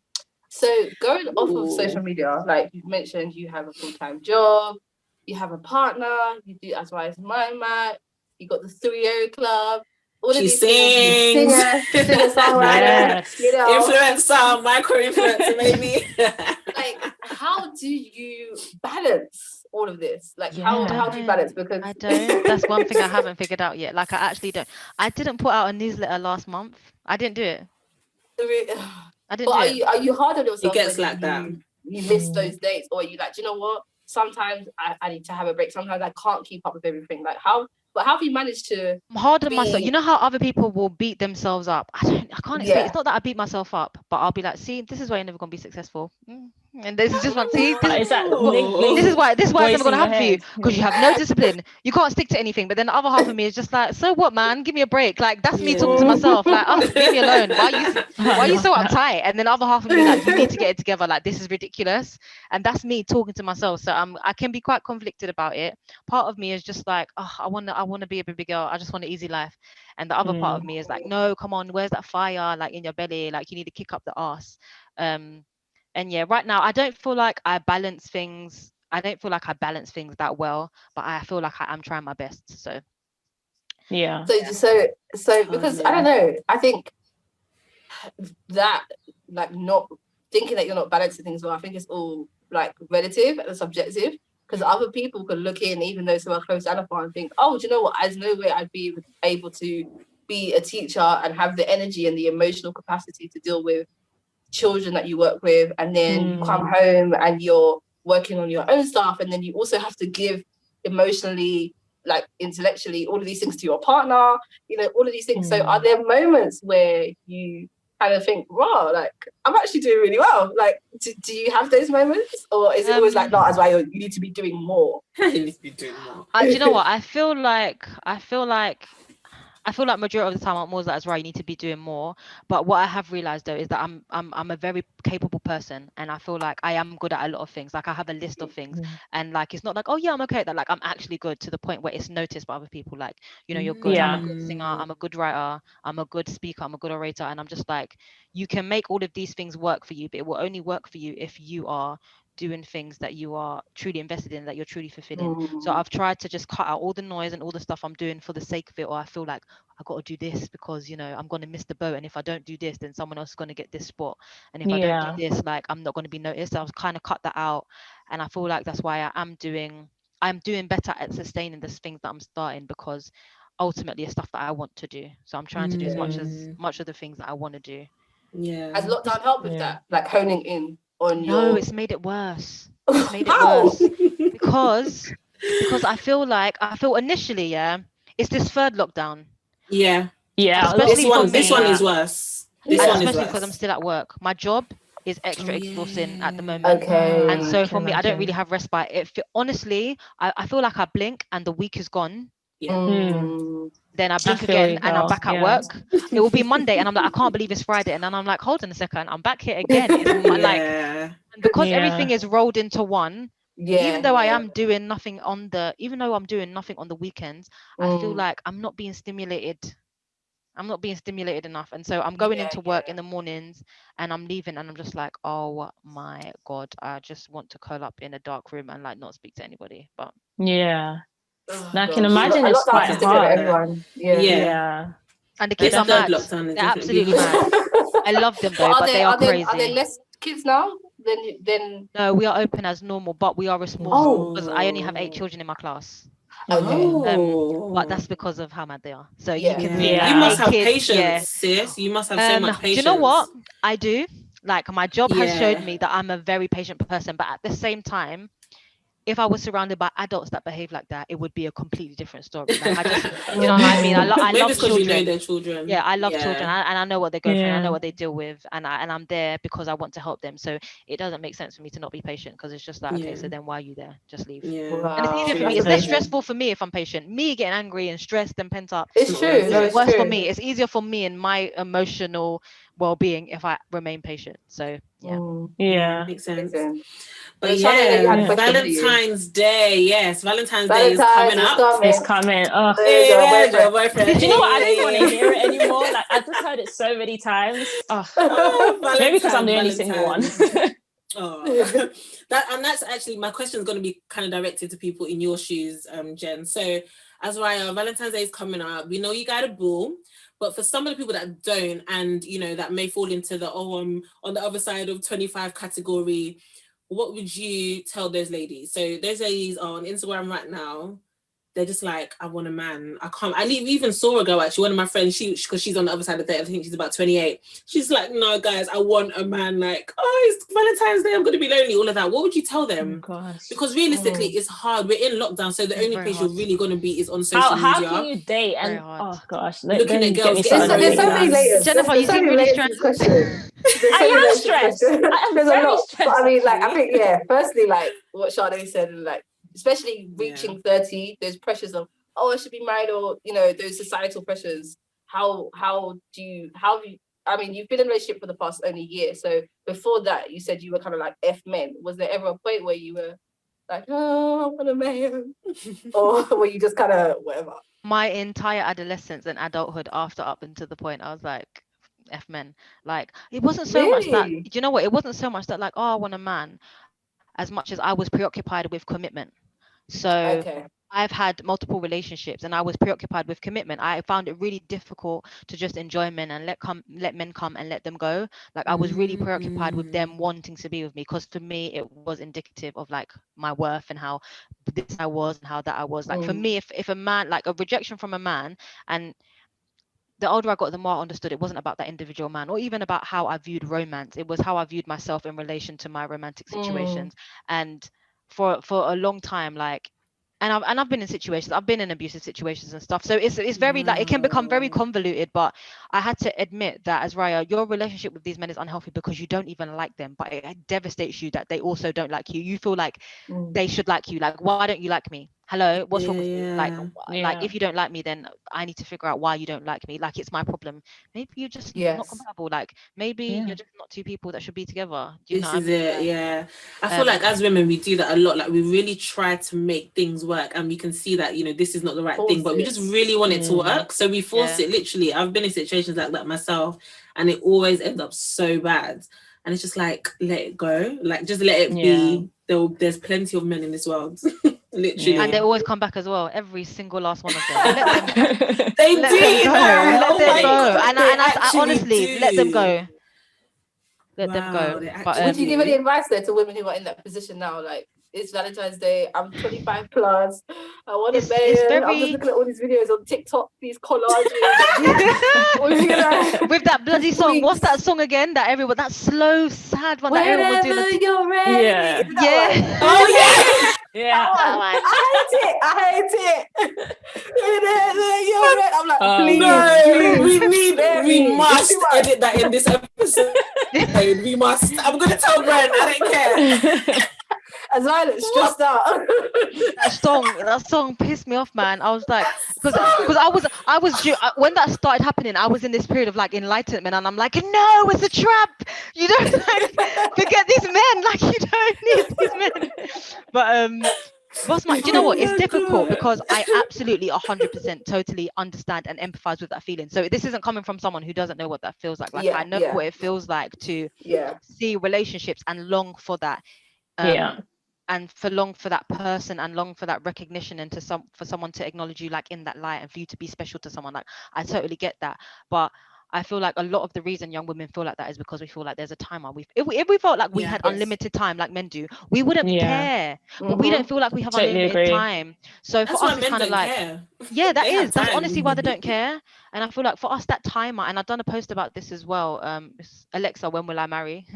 So going off of social media, like you mentioned, you have a full-time job, you have a partner, you do Azryah's My Mat, you got the 3 Club, all of these sings. Things, singer-songwriter, you know. Influencer, micro-influencer, maybe. Like, how do you balance all of this? Like, Yeah. how do you balance? Because I don't. That's one thing I haven't figured out yet. Like I actually don't. I didn't put out a newsletter last month. I didn't do it. I didn't do it. Are you hard on yourself? It gets when like that. You miss those dates, or you like, do you know what? Sometimes I need to have a break. Sometimes I can't keep up with everything. Like how have you managed to? I'm hard on myself. You know how other people will beat themselves up. I can't explain. It's not that I beat myself up, but I'll be like, see, this is why you're never gonna be successful. And this is just one. See, this is why it's never gonna happen for you, because you have no discipline. You can't stick to anything. But then the other half of me is just like, so what, man? Give me a break. Like that's me talking to myself. Like, oh, leave me alone. Why are you so uptight? And then the other half of me like, you need to get it together. Like this is ridiculous. And that's me talking to myself. So I can be quite conflicted about it. Part of me is just like, oh, I wanna be a baby girl. I just want an easy life. And the other part of me is like, no, come on, where's that fire like in your belly? Like you need to kick up the arse. And yeah, right now I don't feel like I balance things. I don't feel like I balance things that well, but I feel like I'm trying my best. So yeah. So because I don't know, I think that like not thinking that you're not balancing things well, I think it's all like relative and subjective. Because other people could look in, even those who are close to Anapha, and think, oh, do you know what? There's no way I'd be able to be a teacher and have the energy and the emotional capacity to deal with children that you work with. And then you come home and you're working on your own stuff. And then you also have to give emotionally, like intellectually, all of these things to your partner, you know, all of these things. So are there moments where you kind of think, wow, like I'm actually doing really well? Like, do you have those moments, or is it always like, not as well? You need to be doing more. You need to be doing more. do you know what? I feel like majority of the time I'm always like, Azryah, you need to be doing more. But what I have realized though is that I'm a very capable person, and I feel like I am good at a lot of things. Like I have a list of things, and like it's not like, oh yeah, I'm okay at that. Like I'm actually good to the point where it's noticed by other people. Like, you know, you're good. Yeah. I'm a good singer. I'm a good writer. I'm a good speaker. I'm a good orator. And I'm just like, you can make all of these things work for you, but it will only work for you if you are doing things that you are truly invested in, that you're truly fulfilling. So I've tried to just cut out all the noise and all the stuff I'm doing for the sake of it, or I feel like I got to do this because, you know, I'm going to miss the boat, and if I don't do this, then someone else is going to get this spot, and if I don't do this, like I'm not going to be noticed. So I've kind of cut that out, and I feel like that's why I'm doing better at sustaining the things that I'm starting, because ultimately it's stuff that I want to do. So I'm trying to do as much of the things that I want to do. Yeah. Has lockdown helped with that, like honing in on No, your... it's made it worse. It's made it How? worse because I feel initially, yeah, it's this third lockdown. Yeah. Yeah, Especially for This me. one is worse. This And one is especially because I'm worse. still at work. My job is extra Oh, exhausting at the yeah. moment. Okay. And so I for can me, I don't really imagine. have respite. Honestly, I feel like I blink and the week is gone. Yeah. Then I blink feel you, again and I'm girl. back at Yeah. work. It will be Monday and I'm like, I can't believe it's Friday. And then I'm like, hold on a second, I'm back here again. It's like, Yeah. because Yeah. everything is rolled into one. Yeah. Even though I'm doing nothing on the weekends, I feel like I'm not being stimulated. I'm not being stimulated enough. And so I'm going into work in the mornings and I'm leaving and I'm just like, oh my God, I just want to curl up in a dark room and like not speak to anybody. But Yeah. Oh, Now I can gosh. imagine A it's lockdown's quite just different for hard. everyone. Yeah. And the This kids are third mad. lockdown is They're definitely absolutely mad. I love them though, but they are crazy. Are there less kids now? Then No, we are open as normal, but we are a small school because I only have 8 children in my class. okay. But that's because of how mad they are. So you Yeah. can see Yeah. like You must 8 have kids, patience, sis. You must have so much patience. Do you know what? I do. Like my job has showed Yeah. me that I'm a very patient person, but at the same time, if I was surrounded by adults that behave like that, it would be a completely different story. Like I just, you know what I mean? I Maybe love it's because you know children. their children. Yeah, I love children, and I know what they go through, and I know Yeah. what they deal with, and I'm there because I want to help them. So it doesn't make sense for me to not be patient because it's just like, okay, so then why are you there? Just leave. Yeah. And it's easier for me. That's It's less amazing. stressful for me if I'm patient. Me getting angry and stressed and pent up. It's true. No, it's Worse true. for me. It's easier for me and my emotional well-being if I remain patient. So yeah. Yeah. Makes sense. Amazing. But Shanae, you had a yeah, question for you. Valentine's Day. Yes, Valentine's Day is coming up. It's coming. Oh. There's your There's your boyfriend. boyfriend. Do you know what? I don't even want to hear it anymore. Like I've just heard it so many times. Oh. Maybe because I'm the only single one. Oh, that's actually my question is going to be kind of directed to people in your shoes, Jen. So, Azryah, Valentine's Day is coming up. We know you got a boo, but for some of the people that don't, and you know that may fall into the on the other side of 25 category, what would you tell those ladies? So those ladies are on Instagram right now. They're just like, I want a man. I can't. I even saw a girl, actually, one of my friends, because she's on the other side of 30, I think she's about 28. She's like, no, guys, I want a man. Like, oh, it's Valentine's Day, I'm going to be lonely, all of that. What would you tell them? Oh, gosh. Because realistically, it's hard. We're in lockdown, so the only place you're really going to be is on social media. How can you date? And oh gosh, looking at girls. There's so many layers. Jennifer, you seem really stressed. I am stressed. I am very stressed. But I mean, like, I think, firstly, like what Shanae said, and like, especially reaching 30, those pressures of, oh, I should be married, or you know, those societal pressures. How do you I mean, you've been in a relationship for the past only year, so before that you said you were kind of like F men. Was there ever a point where you were like, oh, I want a man? Or were you just kind of whatever? My entire adolescence and adulthood up until the point I was like, F men. Like it wasn't so much that, do you know what? It wasn't so much that like, oh, I want a man, as much as I was preoccupied with commitment. So I've had multiple relationships and I was preoccupied with commitment. I found it really difficult to just enjoy men and let men come and let them go. Like I was really preoccupied with them wanting to be with me, because for me it was indicative of like my worth and how this I was and how that I was. Like for me, if a man, like a rejection from a man, and the older I got, the more I understood it wasn't about that individual man or even about how I viewed romance. It was how I viewed myself in relation to my romantic situations. And for a long time, like, and I've been in situations, I've been in abusive situations and stuff. So it's very like, it can become very convoluted, but I had to admit that, Azryah, your relationship with these men is unhealthy because you don't even like them, but it devastates you that they also don't like you. You feel like they should like you. Like, why don't you like me? Hello, what's wrong with you? Like if you don't like me, then I need to figure out why you don't like me. Like it's my problem. Maybe you're just not compatible. Like maybe you're just not two people that should be together. Do you know what I mean? It. I feel like as women we do that a lot. Like we really try to make things work, and we can see that, you know, this is not the right thing, but we just really want it to work. So we force it. Literally, I've been in situations like that myself, and it always ends up so bad. And it's just like, let it go. Like just let it be. There's plenty of men in this world. Literally. And they always come back as well. Every single last one of them. Let them they let do them go. that. Let them go. And I honestly do. let them go. Let them go. But would you give any advice there to women who are in that position now? Like, it's Valentine's Day. I'm 25 plus. I want a It's man. I'm just very looking at all these videos on TikTok, these collages. with that bloody song. What's that tweets. song again? That slow, sad one that everyone was doing. Whenever you're ready. Yeah. Is that one? Yeah. Oh yeah. Yeah. That one. I hate it. Whenever you're ready. I'm like, please, No, spare we me. must It's too much. edit that in this episode. We must. I'm gonna tell Brent. I don't care. Azryah looks stressed out. That song pissed me off, man. I was like, because when that started happening, I was in this period of like enlightenment, and I'm like, no, it's a trap. You don't like, forget these men. Like, you don't need these men. But do you know what? It's difficult because I absolutely 100% totally understand and empathize with that feeling. So this isn't coming from someone who doesn't know what that feels like. Like, I know what it feels like to see relationships and long for that. And long for that person and long for that recognition and for someone to acknowledge you like in that light and for you to be special to someone. Like, I totally get that, but I feel like a lot of the reason young women feel like that is because we feel like there's a timer. If we felt like we had unlimited time like men do, we wouldn't care. But we don't feel like we have unlimited time. So for us, it's kind of like, that's honestly why they don't care. And I feel like for us, that timer, and I've done a post about this as well. Alexa, when will I marry?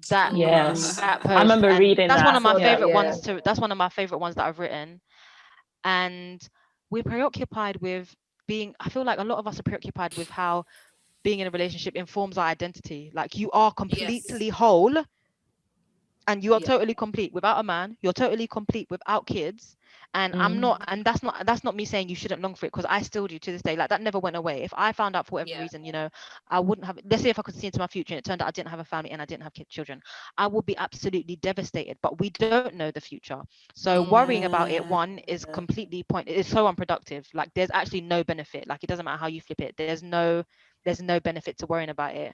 That post, I remember reading that's that. one of my favorite ones too. That's one of my favorite ones that I've written. And we're preoccupied with I feel like a lot of us are preoccupied with how being in a relationship informs our identity. Like, you are completely whole and you are totally complete without a man. You're totally complete without kids. And I'm not, and that's not me saying you shouldn't long for it, because I still do to this day. Like, that never went away. If I found out for whatever reason, you know, I wouldn't have, let's say if I could see into my future and it turned out I didn't have a family and I didn't have children, I would be absolutely devastated. But we don't know the future. So worrying about it, one, is completely it's so unproductive. Like, there's actually no benefit. Like, it doesn't matter how you flip it. There's no benefit to worrying about it.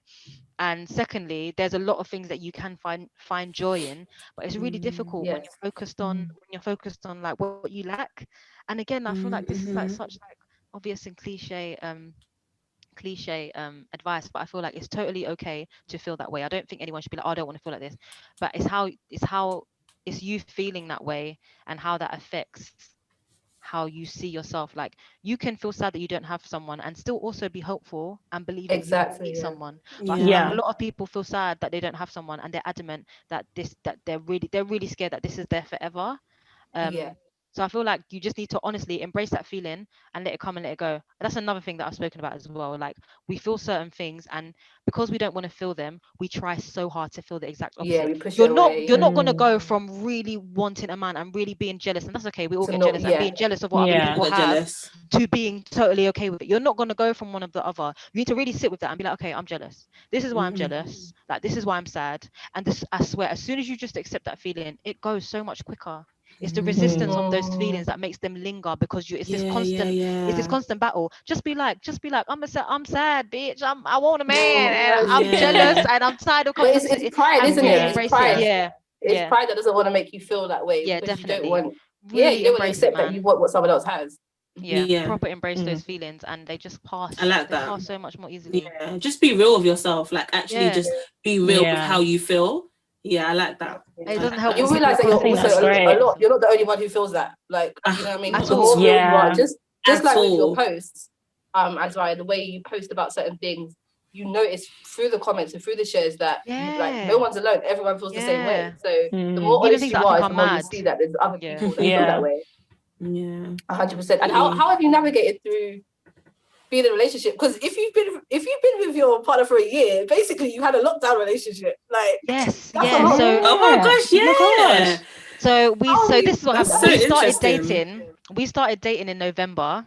And secondly, there's a lot of things that you can find joy in, but it's really difficult when you're focused on like what you lack. And again, I feel like this is like such like obvious and cliche advice, but I feel like it's totally okay to feel that way. I don't think anyone should be like, oh, I don't want to feel like this, but it's you feeling that way and how that affects how you see yourself. Like, you can feel sad that you don't have someone and still also be hopeful and believe that you need someone. But I feel like a lot of people feel sad that they don't have someone and they're adamant that they're really scared that this is there forever. So I feel like you just need to honestly embrace that feeling and let it come and let it go. That's another thing that I've spoken about as well. Like, we feel certain things, and because we don't want to feel them, we try so hard to feel the exact opposite. We push you're it not away, you're not gonna go from really wanting a man and really being jealous, and that's okay. We all get jealous, and being jealous of what other people have, to being totally okay with it. You're not gonna go from one of the other. You need to really sit with that and be like, okay, I'm jealous. This is why I'm jealous. Like, this is why I'm sad. And this, I swear, as soon as you just accept that feeling, it goes so much quicker. It's the resistance of those feelings that makes them linger, because it's this constant battle. Just be like, I'm sad, bitch. I want a man, and I'm jealous, and I'm tired of. But it's pride, isn't it? It's pride. It's pride that doesn't want to make you feel that way. Yeah, definitely. You don't want to accept that you want what someone else has. Proper embrace those feelings, and they just pass. I like that. Pass so much more easily. Just be real with yourself. Like, actually, just be real with how you feel. I like that. It doesn't help. You realize that you're also a lot. You're not the only one who feels that. Like, you know what I mean? The more real you are, just like with your posts, Azryah, the way you post about certain things, you notice through the comments and through the shares that like, no one's alone. Everyone feels the same way. So the more honest you are, the more you see that there's other people that feel that way. 100%. And how have you navigated through being in a relationship? Because if you've been with your partner for a year, basically you had a lockdown relationship. Like, so oh my gosh, so this is what happened. We started dating in November.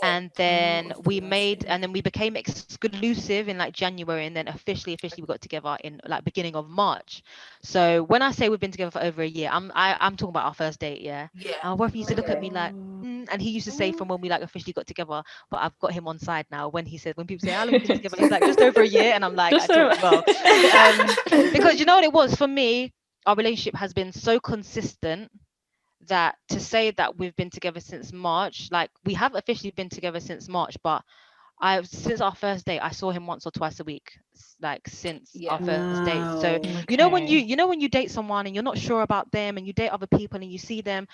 And then we became exclusive in like January, and then officially we got together in like beginning of March. So when I say we've been together for over a year, I'm talking about our first date. Our wife used to look at me like, and he used to say from when we like officially got together. But I've got him on side now. When people say how long we've been together, he's like, just over a year, and I'm like, because you know what it was for me, our relationship has been so consistent that to say that we've been together since March, like, we have officially been together since March, but since our first date, I saw him once or twice a week, like since our first date. So Wow. you know when you date someone and you're not sure about them, and you date other people and you see them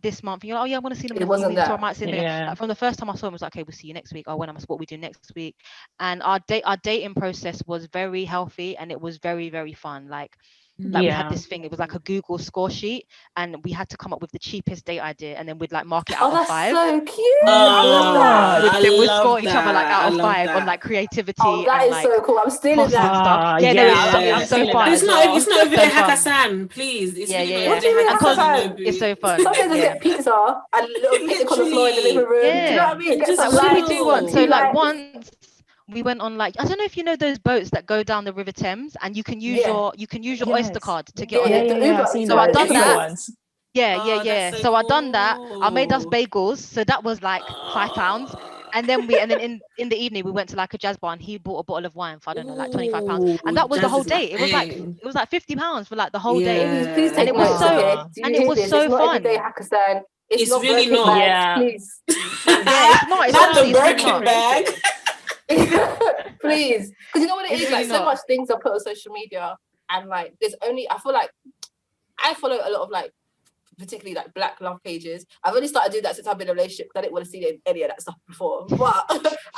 this month, and you're like, oh yeah, I want to see them in It a few wasn't weeks, or I that. might see them again. Like from the first time I saw him, it was like, okay, we'll see you next week. Oh, when am I? What we do next week? And our dating process was very healthy, and it was very, very fun. Like we had this thing, it was like a Google score sheet, and we had to come up with the cheapest date idea, and then we'd like mark it out Oh, of that's 5. so cute. I love that. Then we'd love score each other like out I of love 5 on that. like creativity Oh, that and is like so cool. I'm stealing costs and that. stuff. Yeah, no, it's so fun. It's not even So a fun. hackathon, please. It's really not What do you mean even a hackathon. hackathon? It's so fun. Sometimes just get pizza and a little picnic on the floor in the living room. Do you know what I mean? Get Just some Like, what did we lights, do once? tea So like lights. once we went on, like, I don't know if you know those boats that go down the River Thames, and you can use your Oyster card to get on it. The Uber. I've seen So I done Uber that. ones. Yeah. That's So I done that. I made us cool. bagels. So that was like £5. And then in the evening we went to like a jazz bar, and he bought a bottle of wine for, I don't know, like £25. And that was the Jazz whole is my day. It was like thing. £50 for like the whole day. Please Yeah. take it was notes, so- okay? Do you and it hear was this? so It's not fun. everyday hackathon. It's not really Birkin not. bags, Yeah. please. Yeah, it's not. It's Not the honestly, it's really Birkin not. bag. Please, because you know what it It's is, really like so not. much things are put on social media, and like there's only, I feel like I follow a lot of like particularly like black love pages. I've only started doing that since I've been in a relationship, because I didn't want to see any of that stuff before. But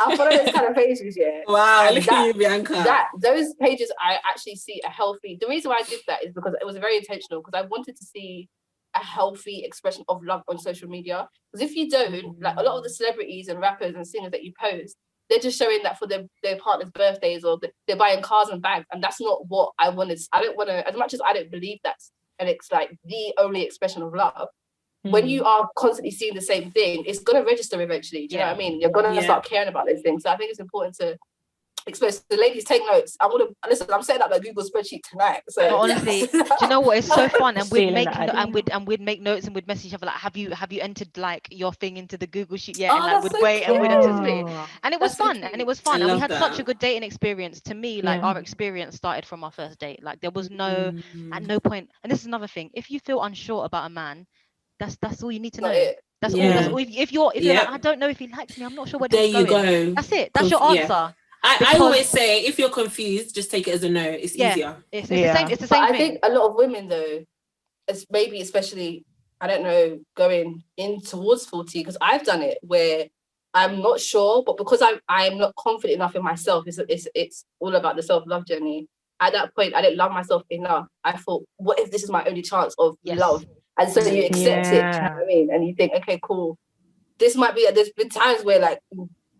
I follow those kind of pages, yeah. Wow, And look at you, Bianca. those pages I actually see a healthy. The reason why I did that is because it was very intentional, because I wanted to see a healthy expression of love on social media. Because if you don't, like a lot of the celebrities and rappers and singers that you post, they're just showing that for their partner's birthdays, or they're buying cars and bags, and that's not what I wanted. I don't want to, as much as I don't believe that's, and it's like the only expression of love. When you are constantly seeing the same thing, it's going to register eventually. Do you know what I mean? You're going to start caring about those things. So I think it's important to expose. The ladies, take notes. I want to listen. I'm setting up a Google spreadsheet tonight. So But honestly, do you know what? It's so fun, and we'd Stealing make that we'd make notes, and we'd message each other like, have you entered like your thing into the Google sheet yet? Oh, And like that's we'd so wait and we'd anticipate. Oh. And it was That's so fun, cute. and it was fun, I and we love had such that. a good dating experience. To me, like Yeah. our experience started from our first date. Like there was no at no point. And this is another thing: if you feel unsure about a man, that's all you need to know. Not it. That's all. Yeah. That's all. If you're like, I don't know if he likes me, I'm not sure where There this is you going. go. That's it. That's your answer. I Because- always say, if you're confused, just take it as a no. It's easier. It's the same. It's the same But I thing. think a lot of women, though, it's maybe especially, I don't know, going in towards 40, because I've done it where I'm not sure, but because I'm not confident enough in myself, it's all about the self-love journey. At that point, I didn't love myself enough. I thought, what if this is my only chance of love? And so you accept it, do you know what I mean? And you think, okay, cool. This might be, there's been times where like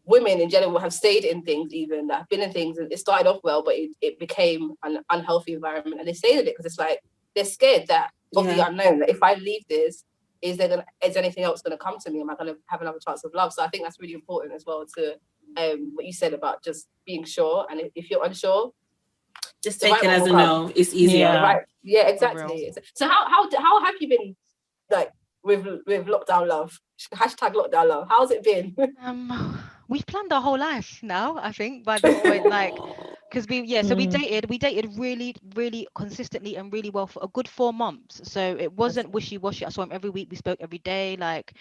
women in general have stayed in things, even that have been in things, and it started off well, but it became an unhealthy environment, and they stayed in it because it's like they're scared that of the unknown, that if I leave this, is anything else going to come to me? Am I going to have another chance of love? So I think that's really important as well, to what you said about just being sure, and if you're unsure, just take it as a no. It's easier. Yeah, exactly. So how have you been, like, with lockdown love? Hashtag lockdown love. How's it been? We've planned our whole life now, I think, by this point, like, because we dated really, really consistently and really well for a good 4 months. So it wasn't wishy-washy. I saw him every week. We spoke every day, like,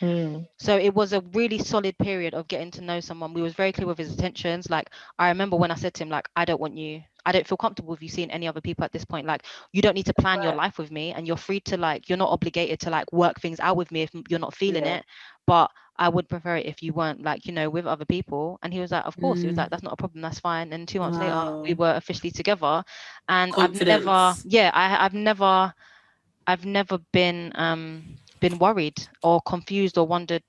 so it was a really solid period of getting to know someone. We was very clear with his intentions. Like, I remember when I said to him, like, I don't feel comfortable with you seeing any other people at this point. Like, you don't need to plan your life with me, and you're free to, like, you're not obligated to like work things out with me if you're not feeling it. But I would prefer it if you weren't, like, you know, with other people. And he was like, of course. He was like, that's not a problem, that's fine. And 2 months later, we were officially together. And Confidence. I've never been worried or confused or wondered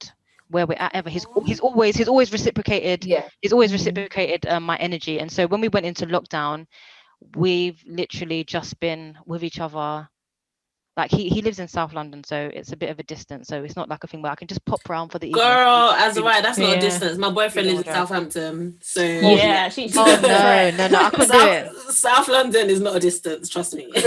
where we're at ever. He's always reciprocated. He's always reciprocated my energy. And so when we went into lockdown, we've literally just been with each other. Like, he lives in South London, so it's a bit of a distance. So it's not like a thing where I can just pop around for the evening. Girl, Azryah, that's not a distance. My boyfriend lives in Southampton, so no, I couldn't do it. South London is not a distance, trust me. Do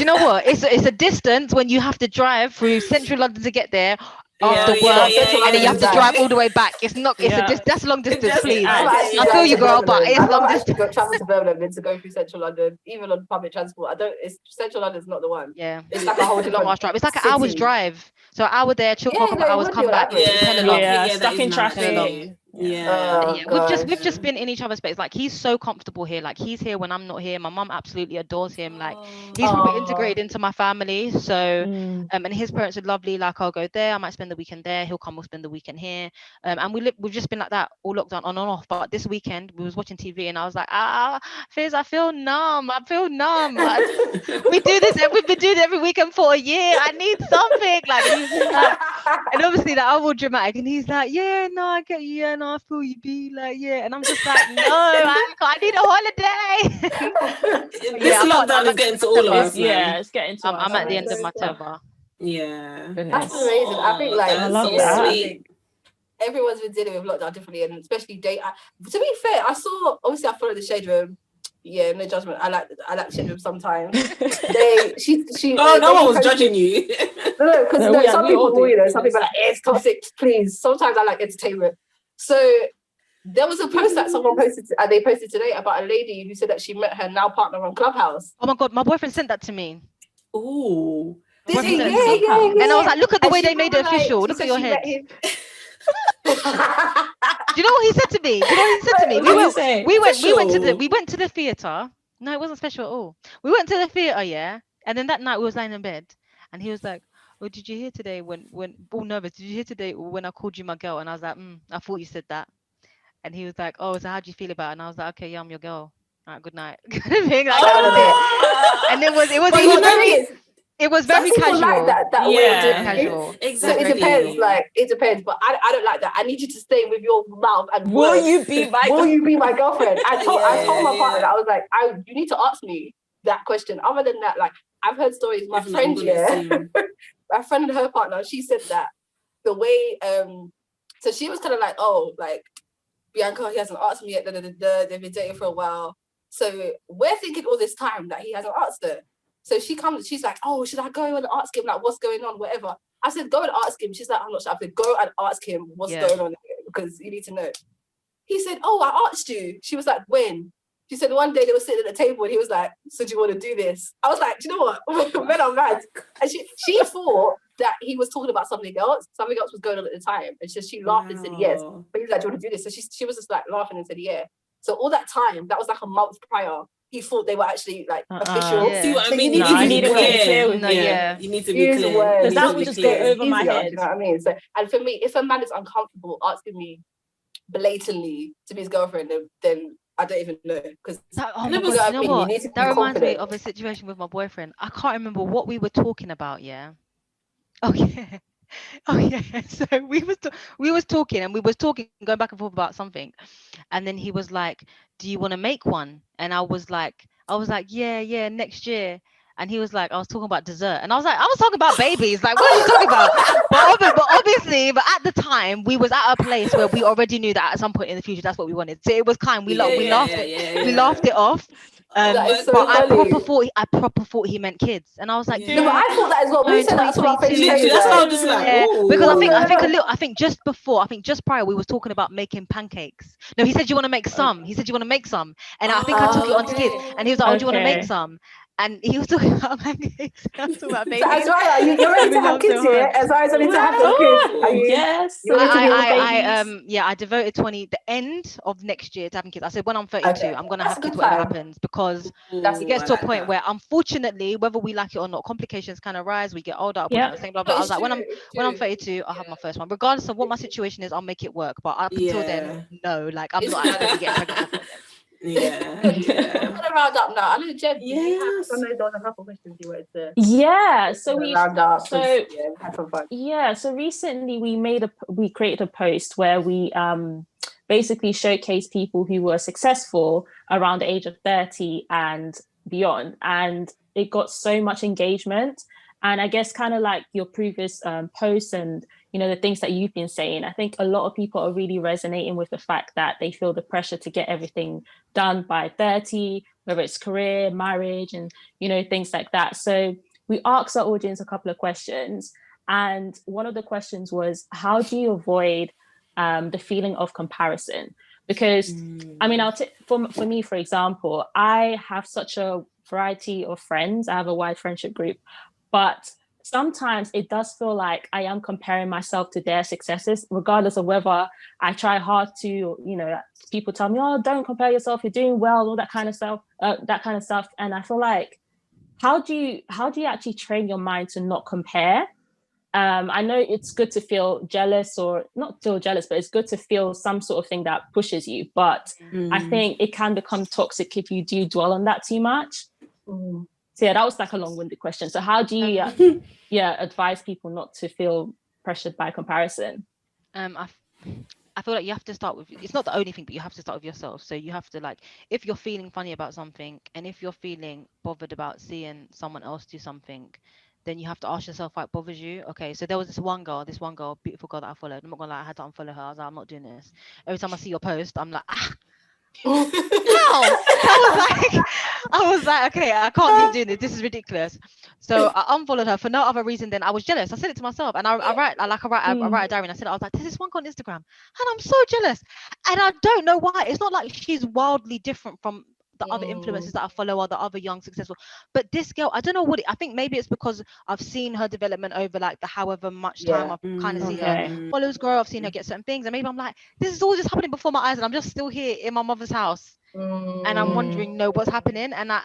you know what? It's a distance when you have to drive through central London to get there after work, and then you have to drive all the way back. It's not. That's long distance, please. I feel you, girl, but it's long distance. I've travel to Birmingham than to go through central London, even on public transport. Central London's not the one. Yeah, it's like a whole long drive. It's like an hour's drive. So an hour there, chill for a couple hours, come back. Stuck in traffic. Yeah, we've just been in each other's space. Like, he's so comfortable here. Like, he's here when I'm not here. My mum absolutely adores him. Like, he's probably integrated into my family. So and his parents are lovely. Like, I'll go there, I might spend the weekend there, he'll come, we'll spend the weekend here. And we've just been like that all lockdown, on and off. But this weekend we was watching TV and I was like, Fizz, I feel numb. Like, we've been doing it every weekend for a year. I need something. Like, he's like, and obviously, like, I'm all dramatic, and he's like, yeah, no, I get you, yeah, no, I feel you, be like, yeah, and I'm just like, no, I need a holiday. This lockdown is getting to all of us, man. Yeah, it's getting to us. I'm at the end of my tether. Yeah, that's amazing. I think like I love that. Everyone's been dealing with lockdown differently, and especially date. To be fair, I follow the Shade Room. Yeah, no judgment. I like Shade Room sometimes. No one was judging you. No, because some people are like, it's toxic, please. Sometimes I like entertainment. So there was a post that someone posted, they posted today about a lady who said that she met her now partner on Clubhouse. Oh my God, my boyfriend sent that to me. Ooh. Yeah. And I was like, look at the way they made it official. Look at your head. Do you know what he said to me? We went to the theater. No, it wasn't special at all. We went to the theater, yeah. And then that night we was lying in bed, and he was like, "Oh, did you hear today when all nervous? Did you hear today when I called you my girl?" And I was like, "I thought you said that." And he was like, "Oh, so how do you feel about it?" And I was like, "Okay, yeah, I'm your girl. All right, good night." And it was very casual. Like that way of doing casual. Exactly. So it depends. Like, it depends. But I don't like that. I need you to stay with your mouth and will you be my girlfriend? I told my partner that I was like, you need to ask me that question. Other than that, like, I've heard stories. My friend, my friend and her partner, she said that the way so she was kind of like, oh, like, Bianca, he hasn't asked me yet. They've been dating for a while. So we're thinking all this time that he hasn't asked her. So she comes, she's like, oh, should I go and ask him, like, what's going on, whatever? I said, go and ask him. She's like, I'm not sure. I said, go and ask him what's going on because you need to know. He said, oh, I asked you. She was like, when? She said, one day they were sitting at the table and he was like, so do you want to do this? I was like, do you know what? Men are mad. And she thought that he was talking about something else. Something else was going on at the time. And she laughed and said, yes. But he was like, do you want to do this? So she was just like laughing and said, yeah. So all that time, that was like a month prior, he thought they were actually like official. Yeah. See what I mean? You need to be clear. You need to be clear. Because that would just go over my head. You know what I mean? So, and for me, if a man is uncomfortable asking me blatantly to be his girlfriend, then I don't even know. Because that reminds me of a situation with my boyfriend. I can't remember what we were talking about. Yeah. Oh yeah. So we was talking going back and forth about something, and then he was like, do you want to make one? And I was like, yeah, next year. And he was like, I was talking about dessert. And I was like, I was talking about babies. Like, what are you talking about? But obviously, at the time, we was at a place where we already knew that at some point in the future, that's what we wanted. So it was kind. We laughed it off. But I proper thought he meant kids, and I was like, no, but I thought that as well. We said that's what that's how I'm just like, because I think just prior we was talking about making pancakes. No, he said you want to make some. And I think I took it onto kids, and he was like, oh, do you want to make some? And he was talking about pancakes. I was talking about babies. So Azryah, you're ready to have kids here. Azryah's ready to have those kids. Yes. I devoted the end of next year to having kids. I said when I'm 32, I'm gonna have kids whatever happens, because it gets to a point where, unfortunately, whether we like it or not, complications kind of rise. We get older. I was like, when I'm 32, I'll have my first one, regardless of what my situation is. I'll make it work. But up until then, no, like I'm not actually getting pregnant before then. I'm gonna round up now. I know Jen. I know there was a couple questions you wanted to. Yeah, so we round up. have some fun. Yeah, so recently we created a post where we basically showcase people who were successful around the age of 30 and beyond, and it got so much engagement. And I guess kind of like your previous posts and the things that you've been saying, I think a lot of people are really resonating with the fact that they feel the pressure to get everything done by 30, whether it's career, marriage, and things like that. So we asked our audience a couple of questions, and one of the questions was, how do you avoid the feeling of comparison? Because I mean, for me, for example, I have such a variety of friends. I have a wide friendship group, but sometimes it does feel like I am comparing myself to their successes, regardless of whether I try hard to, you know, people tell me, oh, don't compare yourself, you're doing well, all that kind of stuff, And I feel like, how do you actually train your mind to not compare? I know it's good to feel jealous, or not feel jealous, but it's good to feel some sort of thing that pushes you. But I think it can become toxic if you do dwell on that too much. So yeah, that was like a long-winded question. So how do you advise people not to feel pressured by comparison? I feel like you have to start with, it's not the only thing, but you have to start with yourself. So you have to, like, if you're feeling funny about something, and if you're feeling bothered about seeing someone else do something, then you have to ask yourself what bothers you. Okay, so there was this one girl, beautiful girl that I followed. I'm not gonna lie, I had to unfollow her. I was like, I'm not doing this. Every time I see your post, I'm like, how? I was like, okay, I can't keep doing this. This is ridiculous. So I unfollowed her for no other reason than I was jealous. I said it to myself, and I write a diary, and I said, I was like, there's this one girl on Instagram, and I'm so jealous, and I don't know why. It's not like she's wildly different from the other influencers that I follow, or the other young successful, but this girl, I don't know what I think maybe it's because I've seen her development over like the however much time I've kind of seen her followers grow. I've seen her get certain things, and maybe I'm like, this is all just happening before my eyes, and I'm just still here in my mother's house. And I'm wondering, what's happening? And I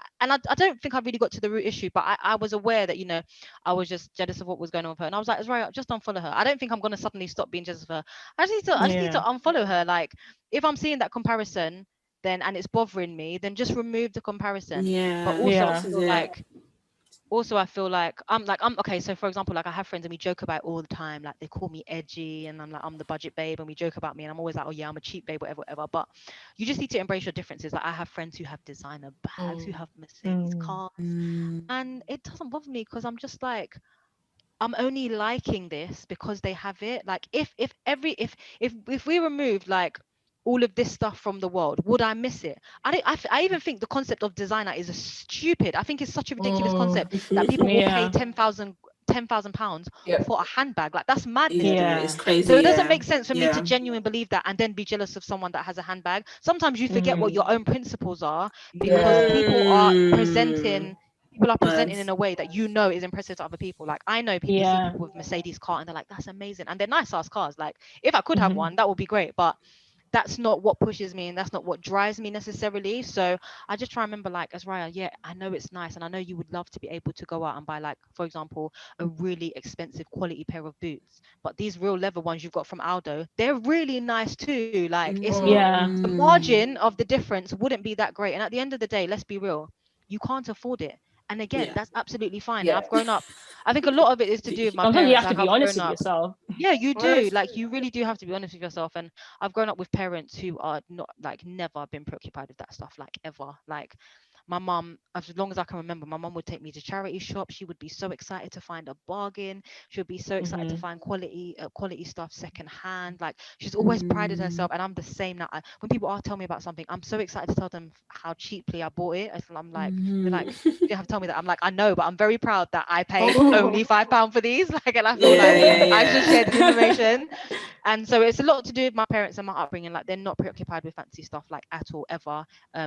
don't think I really got to the root issue, but I was aware that, I was just jealous of what was going on with her. And I was like, Azryah, just unfollow her. I don't think I'm going to suddenly stop being jealous of her. I just need to unfollow her. Like, if I'm seeing that comparison, then, and it's bothering me, then just remove the comparison. But also I feel like I'm okay. So for example, like I have friends and we joke about it all the time. Like they call me edgy, and I'm like, I'm the budget babe, and we joke about me, and I'm always like, oh yeah, I'm a cheap babe, whatever. But you just need to embrace your differences. Like I have friends who have designer bags, who have Mercedes cars, and it doesn't bother me, because I'm just like, I'm only liking this because they have it. Like if we removed like all of this stuff from the world, would I miss it? I even think the concept of designer is a stupid. I think it's such a ridiculous concept that people will pay £10,000 for a handbag. Like that's madness. It's crazy. So it doesn't make sense for me to genuinely believe that and then be jealous of someone that has a handbag. Sometimes you forget what your own principles are, because people are presenting in a way that is impressive to other people. Like I know people see people with Mercedes car and they're like, that's amazing, and they're nice ass cars. Like if I could have one, that would be great, but that's not what pushes me, and that's not what drives me necessarily. So I just try and remember, like, Azryah, I know it's nice, and I know you would love to be able to go out and buy, like, for example, a really expensive quality pair of boots, but these real leather ones you've got from Aldo, they're really nice too. Like it's not the margin of the difference wouldn't be that great, and at the end of the day, let's be real, you can't afford it. And again, that's absolutely fine. And I've grown up. I think a lot of it is to do with my parents. You have to be honest with yourself. Yeah, you do. Like you really do have to be honest with yourself. And I've grown up with parents who are not, like, never been preoccupied with that stuff, like ever. Like my mum, as long as I can remember, my mum would take me to charity shops. She would be so excited to find a bargain. She would be so excited to find quality stuff secondhand. Like she's always prided herself, and I'm the same now. When people tell me about something, I'm so excited to tell them how cheaply I bought it. I'm like, they're like, you have to tell me that. I'm like, I know, but I'm very proud that I paid only £5 for these. Like, and I feel I should share this information. And so it's a lot to do with my parents and my upbringing. Like they're not preoccupied with fancy stuff, like at all, ever.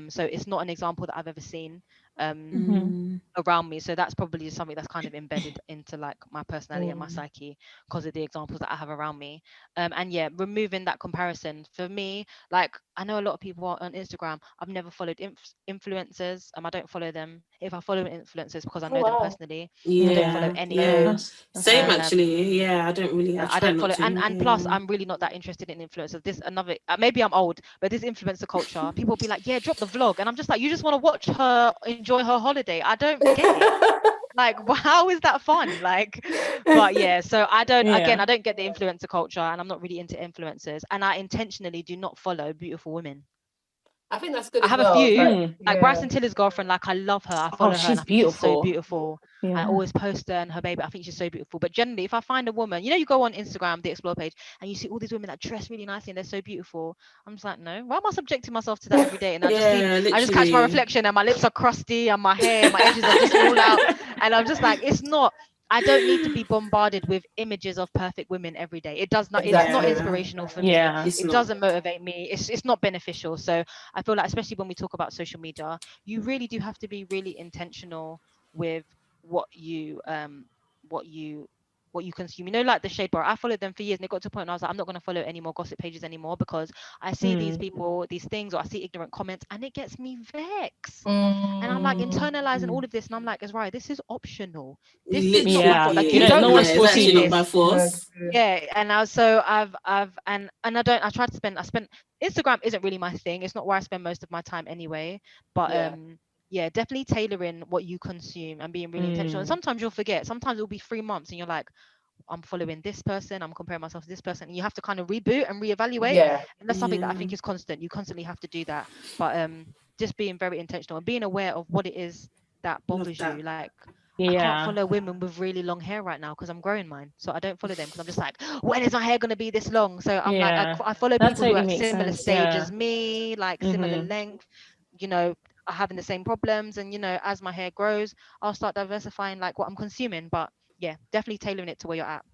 So it's not an example that I've ever seen around me. So that's probably something that's kind of embedded into like my personality and my psyche, because of the examples that I have around me. And removing that comparison for me, like I know a lot of people on Instagram, I've never followed influencers. I don't follow them. If I follow influencers, because I know them personally. I don't follow any of them. Same actually. I don't really. I don't follow, and plus I'm really not that interested in influencers. This another maybe I'm old, but this influencer culture, people be like, drop the vlog, and I'm just like, you just want to watch her enjoy her holiday. I don't get it. Like, how is that fun? Like, but so I don't again, I don't get the influencer culture, and I'm not really into influencers, and I intentionally do not follow beautiful women. I think that's good. I have a few, like Bryson Tiller's girlfriend. Like I love her. I follow her. She's and I think beautiful. She's so beautiful. I always post her and her baby. I think she's so beautiful. But generally, if I find a woman, you go on Instagram, the Explore page, and you see all these women that dress really nicely and they're so beautiful. I'm just like, no. Why am I subjecting myself to that every day? And I just catch my reflection, and my lips are crusty, and my hair, my edges are just all out, and I'm just like, it's not. I don't need to be bombarded with images of perfect women every day. It does not. It's not inspirational for me. It doesn't motivate me. It's not beneficial. So I feel like, especially when we talk about social media, you really do have to be really intentional with what you what you consume. You know, like the Shade Bar, I followed them for years, and it got to a point where I was like, I'm not going to follow any more gossip pages anymore, because I see these people, these things, or I see ignorant comments, and it gets me vexed. And I'm like internalizing all of this, and I'm like, Azryah, this is optional. This is not my fault. Like, you don't no one's have to forcing do you. By this. force. Yeah, and I tried to spend. I spent Instagram isn't really my thing. It's not where I spend most of my time anyway. But yeah, definitely tailoring what you consume and being really intentional. And sometimes you'll forget. Sometimes it'll be 3 months, and you're like, I'm following this person, I'm comparing myself to this person, and you have to kind of reboot and reevaluate. And that's something that I think is constant. You constantly have to do that. But just being very intentional and being aware of what it is that bothers you. Like, I can't follow women with really long hair right now because I'm growing mine. So I don't follow them because I'm just like, when is my hair going to be this long? So I'm like, I follow people who are at similar stage as me, like similar length, you know, are having the same problems. And, you know, as my hair grows, I'll start diversifying like what I'm consuming. But yeah, definitely tailoring it to where you're at.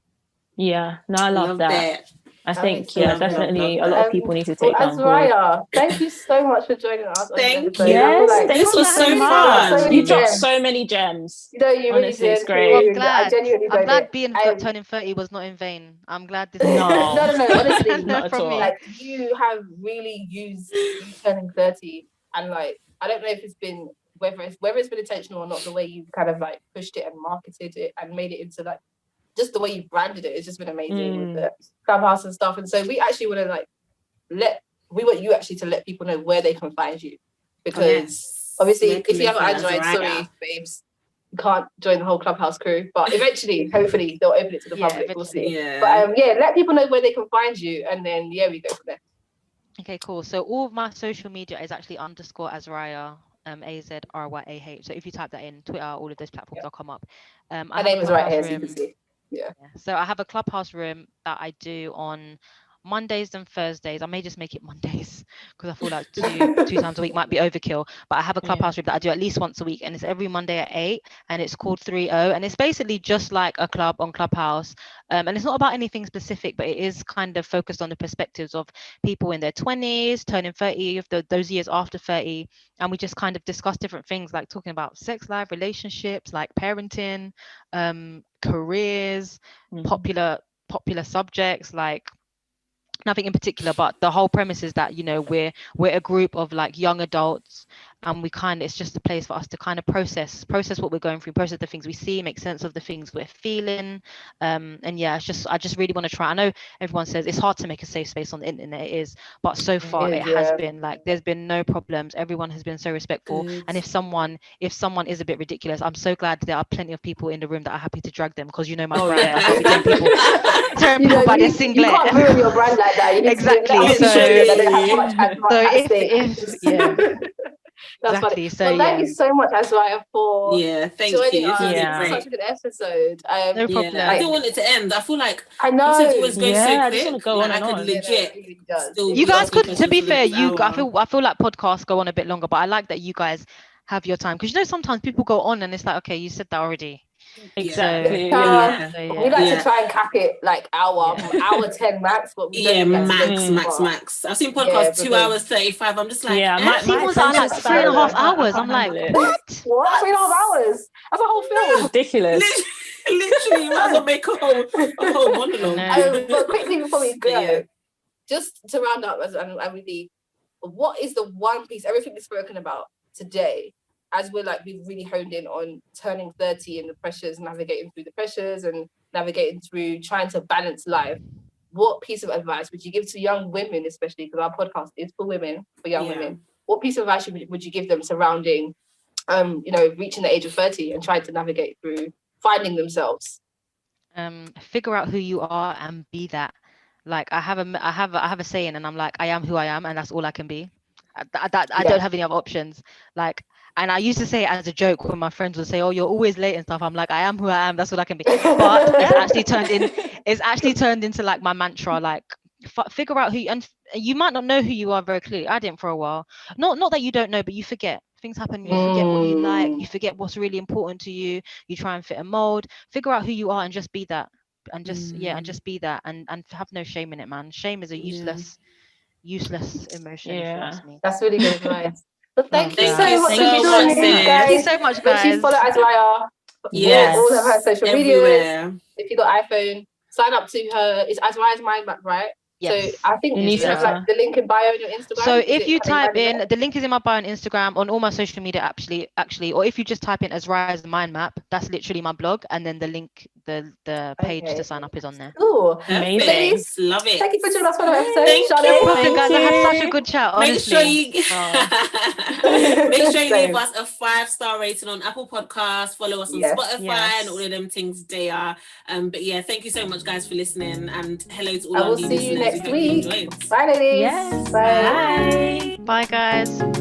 Yeah, no, I love that. I think, definitely a lot of people need to take that on board. Azryah, thank you so much for joining us. Thank you. Yes, thank you so much. You dropped gems. so many gems. You know, you honestly, really it's great. Well, I'm glad. I genuinely I'm glad it. turning 30 was not in vain. I'm glad this. No, honestly, not at all. Like, you have really used you turning 30, and like, I don't know if it's been whether it's been intentional or not. The way you kind of like pushed it and marketed it and made it into like just the way you branded it. It's just been amazing with the Clubhouse and stuff. And so we actually want to like want you actually to let people know where they can find you, because obviously if you have an Android, sorry babes, you can't join the whole Clubhouse crew, but eventually hopefully they'll open it to the public. We'll see. But let people know where they can find you, and then we go from there. Okay, cool. So all of my social media is actually _Azryah, AZRYAH. So if you type that in Twitter, all of those platforms will come up. My name is right here, so you can see. So I have a Clubhouse room that I do on Mondays and Thursdays. I may just make it Mondays because I feel like two times a week might be overkill. But I have a Clubhouse room that I do at least once a week, and it's every Monday at 8, and it's called 30, and it's basically just like a club on Clubhouse. And it's not about anything specific, but it is kind of focused on the perspectives of people in their 20s, turning 30, those years after 30, and we just kind of discuss different things, like talking about sex life, relationships, like parenting, careers, popular subjects, like nothing in particular, but the whole premise is that, you know, we're a group of like young adults, and it's just a place for us to kind of process what we're going through, process the things we see, make sense of the things we're feeling. And yeah, I just really want to try. I know everyone says it's hard to make a safe space on the internet. It is, but so far it has been like, there's been no problems. Everyone has been so respectful. And if someone is a bit ridiculous, I'm so glad there are plenty of people in the room that are happy to drag them, because you know my brand. I can't be telling people by their singlet. You can't ruin your brand like that. You need exactly. To that don't have much if That's exactly. So thank you so much, Azryah, for joining us. It's such a good episode. No problem. I don't want it to end. I feel like I know it was going so quick. I just want to go on and on. Legit. You guys could, to be fair, I feel like podcasts go on a bit longer, but I like that you guys have your time, because you know sometimes people go on and it's like, okay, you said that already. Exactly. We like to try and cap it like hour 10 max, but we max. I've seen podcasts 2 hours 35. I'm just like, I've seen ones that are like 3.5 hours. I'm like, what? 3.5 hours? That's a whole film. Ridiculous. Literally, you might as well make a whole monologue. But quickly before we go, just to round up, and really, what is the one piece, everything we've spoken about today, as we've really honed in on turning 30 and the pressures, navigating through the pressures and navigating through trying to balance life, what piece of advice would you give to young women, especially because our podcast is for women, for young women? What piece of advice would you give them surrounding, reaching the age of 30 and trying to navigate through finding themselves? Figure out who you are and be that. Like I have a saying, and I'm like, I am who I am, and that's all I can be. I don't have any other options. Like, and I used to say it as a joke when my friends would say, "Oh, you're always late and stuff." I'm like, I am who I am. That's what I can be. But it's actually turned into like my mantra. Like, figure out who and you might not know who you are very clearly. I didn't for a while. Not that you don't know, but you forget. Things happen. You forget what you like. You forget what's really important to you. You try and fit a mold. Figure out who you are and just be that. And just just be that. And have no shame in it, man. Shame is a useless emotion. If you ask me. That's really good advice. But thank you so much. Thank you so much, guys. Make sure you follow Azryah. Yes. All of her social Everywhere. medias. If you got iPhone, sign up to her. It's Azryah's Mind Map, right? Yes. So I think You you need should have to- like the link in bio on your Instagram. So Is if it you coming type right in, there? the link is in my bio on Instagram, on all my social media actually, or if you just type in Azryah's Mind Map, that's literally my blog, and then the link, the page Okay. to sign up is on there. Cool. Amazing. Ladies, Love it. thank you for joining us for the episode. Thank Shade. you. Problem, guys, I had such a you. good chat, Make honestly. sure you make sure you Same. leave us a 5-star rating on Apple Podcasts, follow us on Yes. Spotify and all of them things there. But yeah, thank you so much guys for listening, and hello to all I our will new see you listeners. next We hope you week. enjoyed. Bye, ladies. Yes. Bye. Bye. Bye, guys.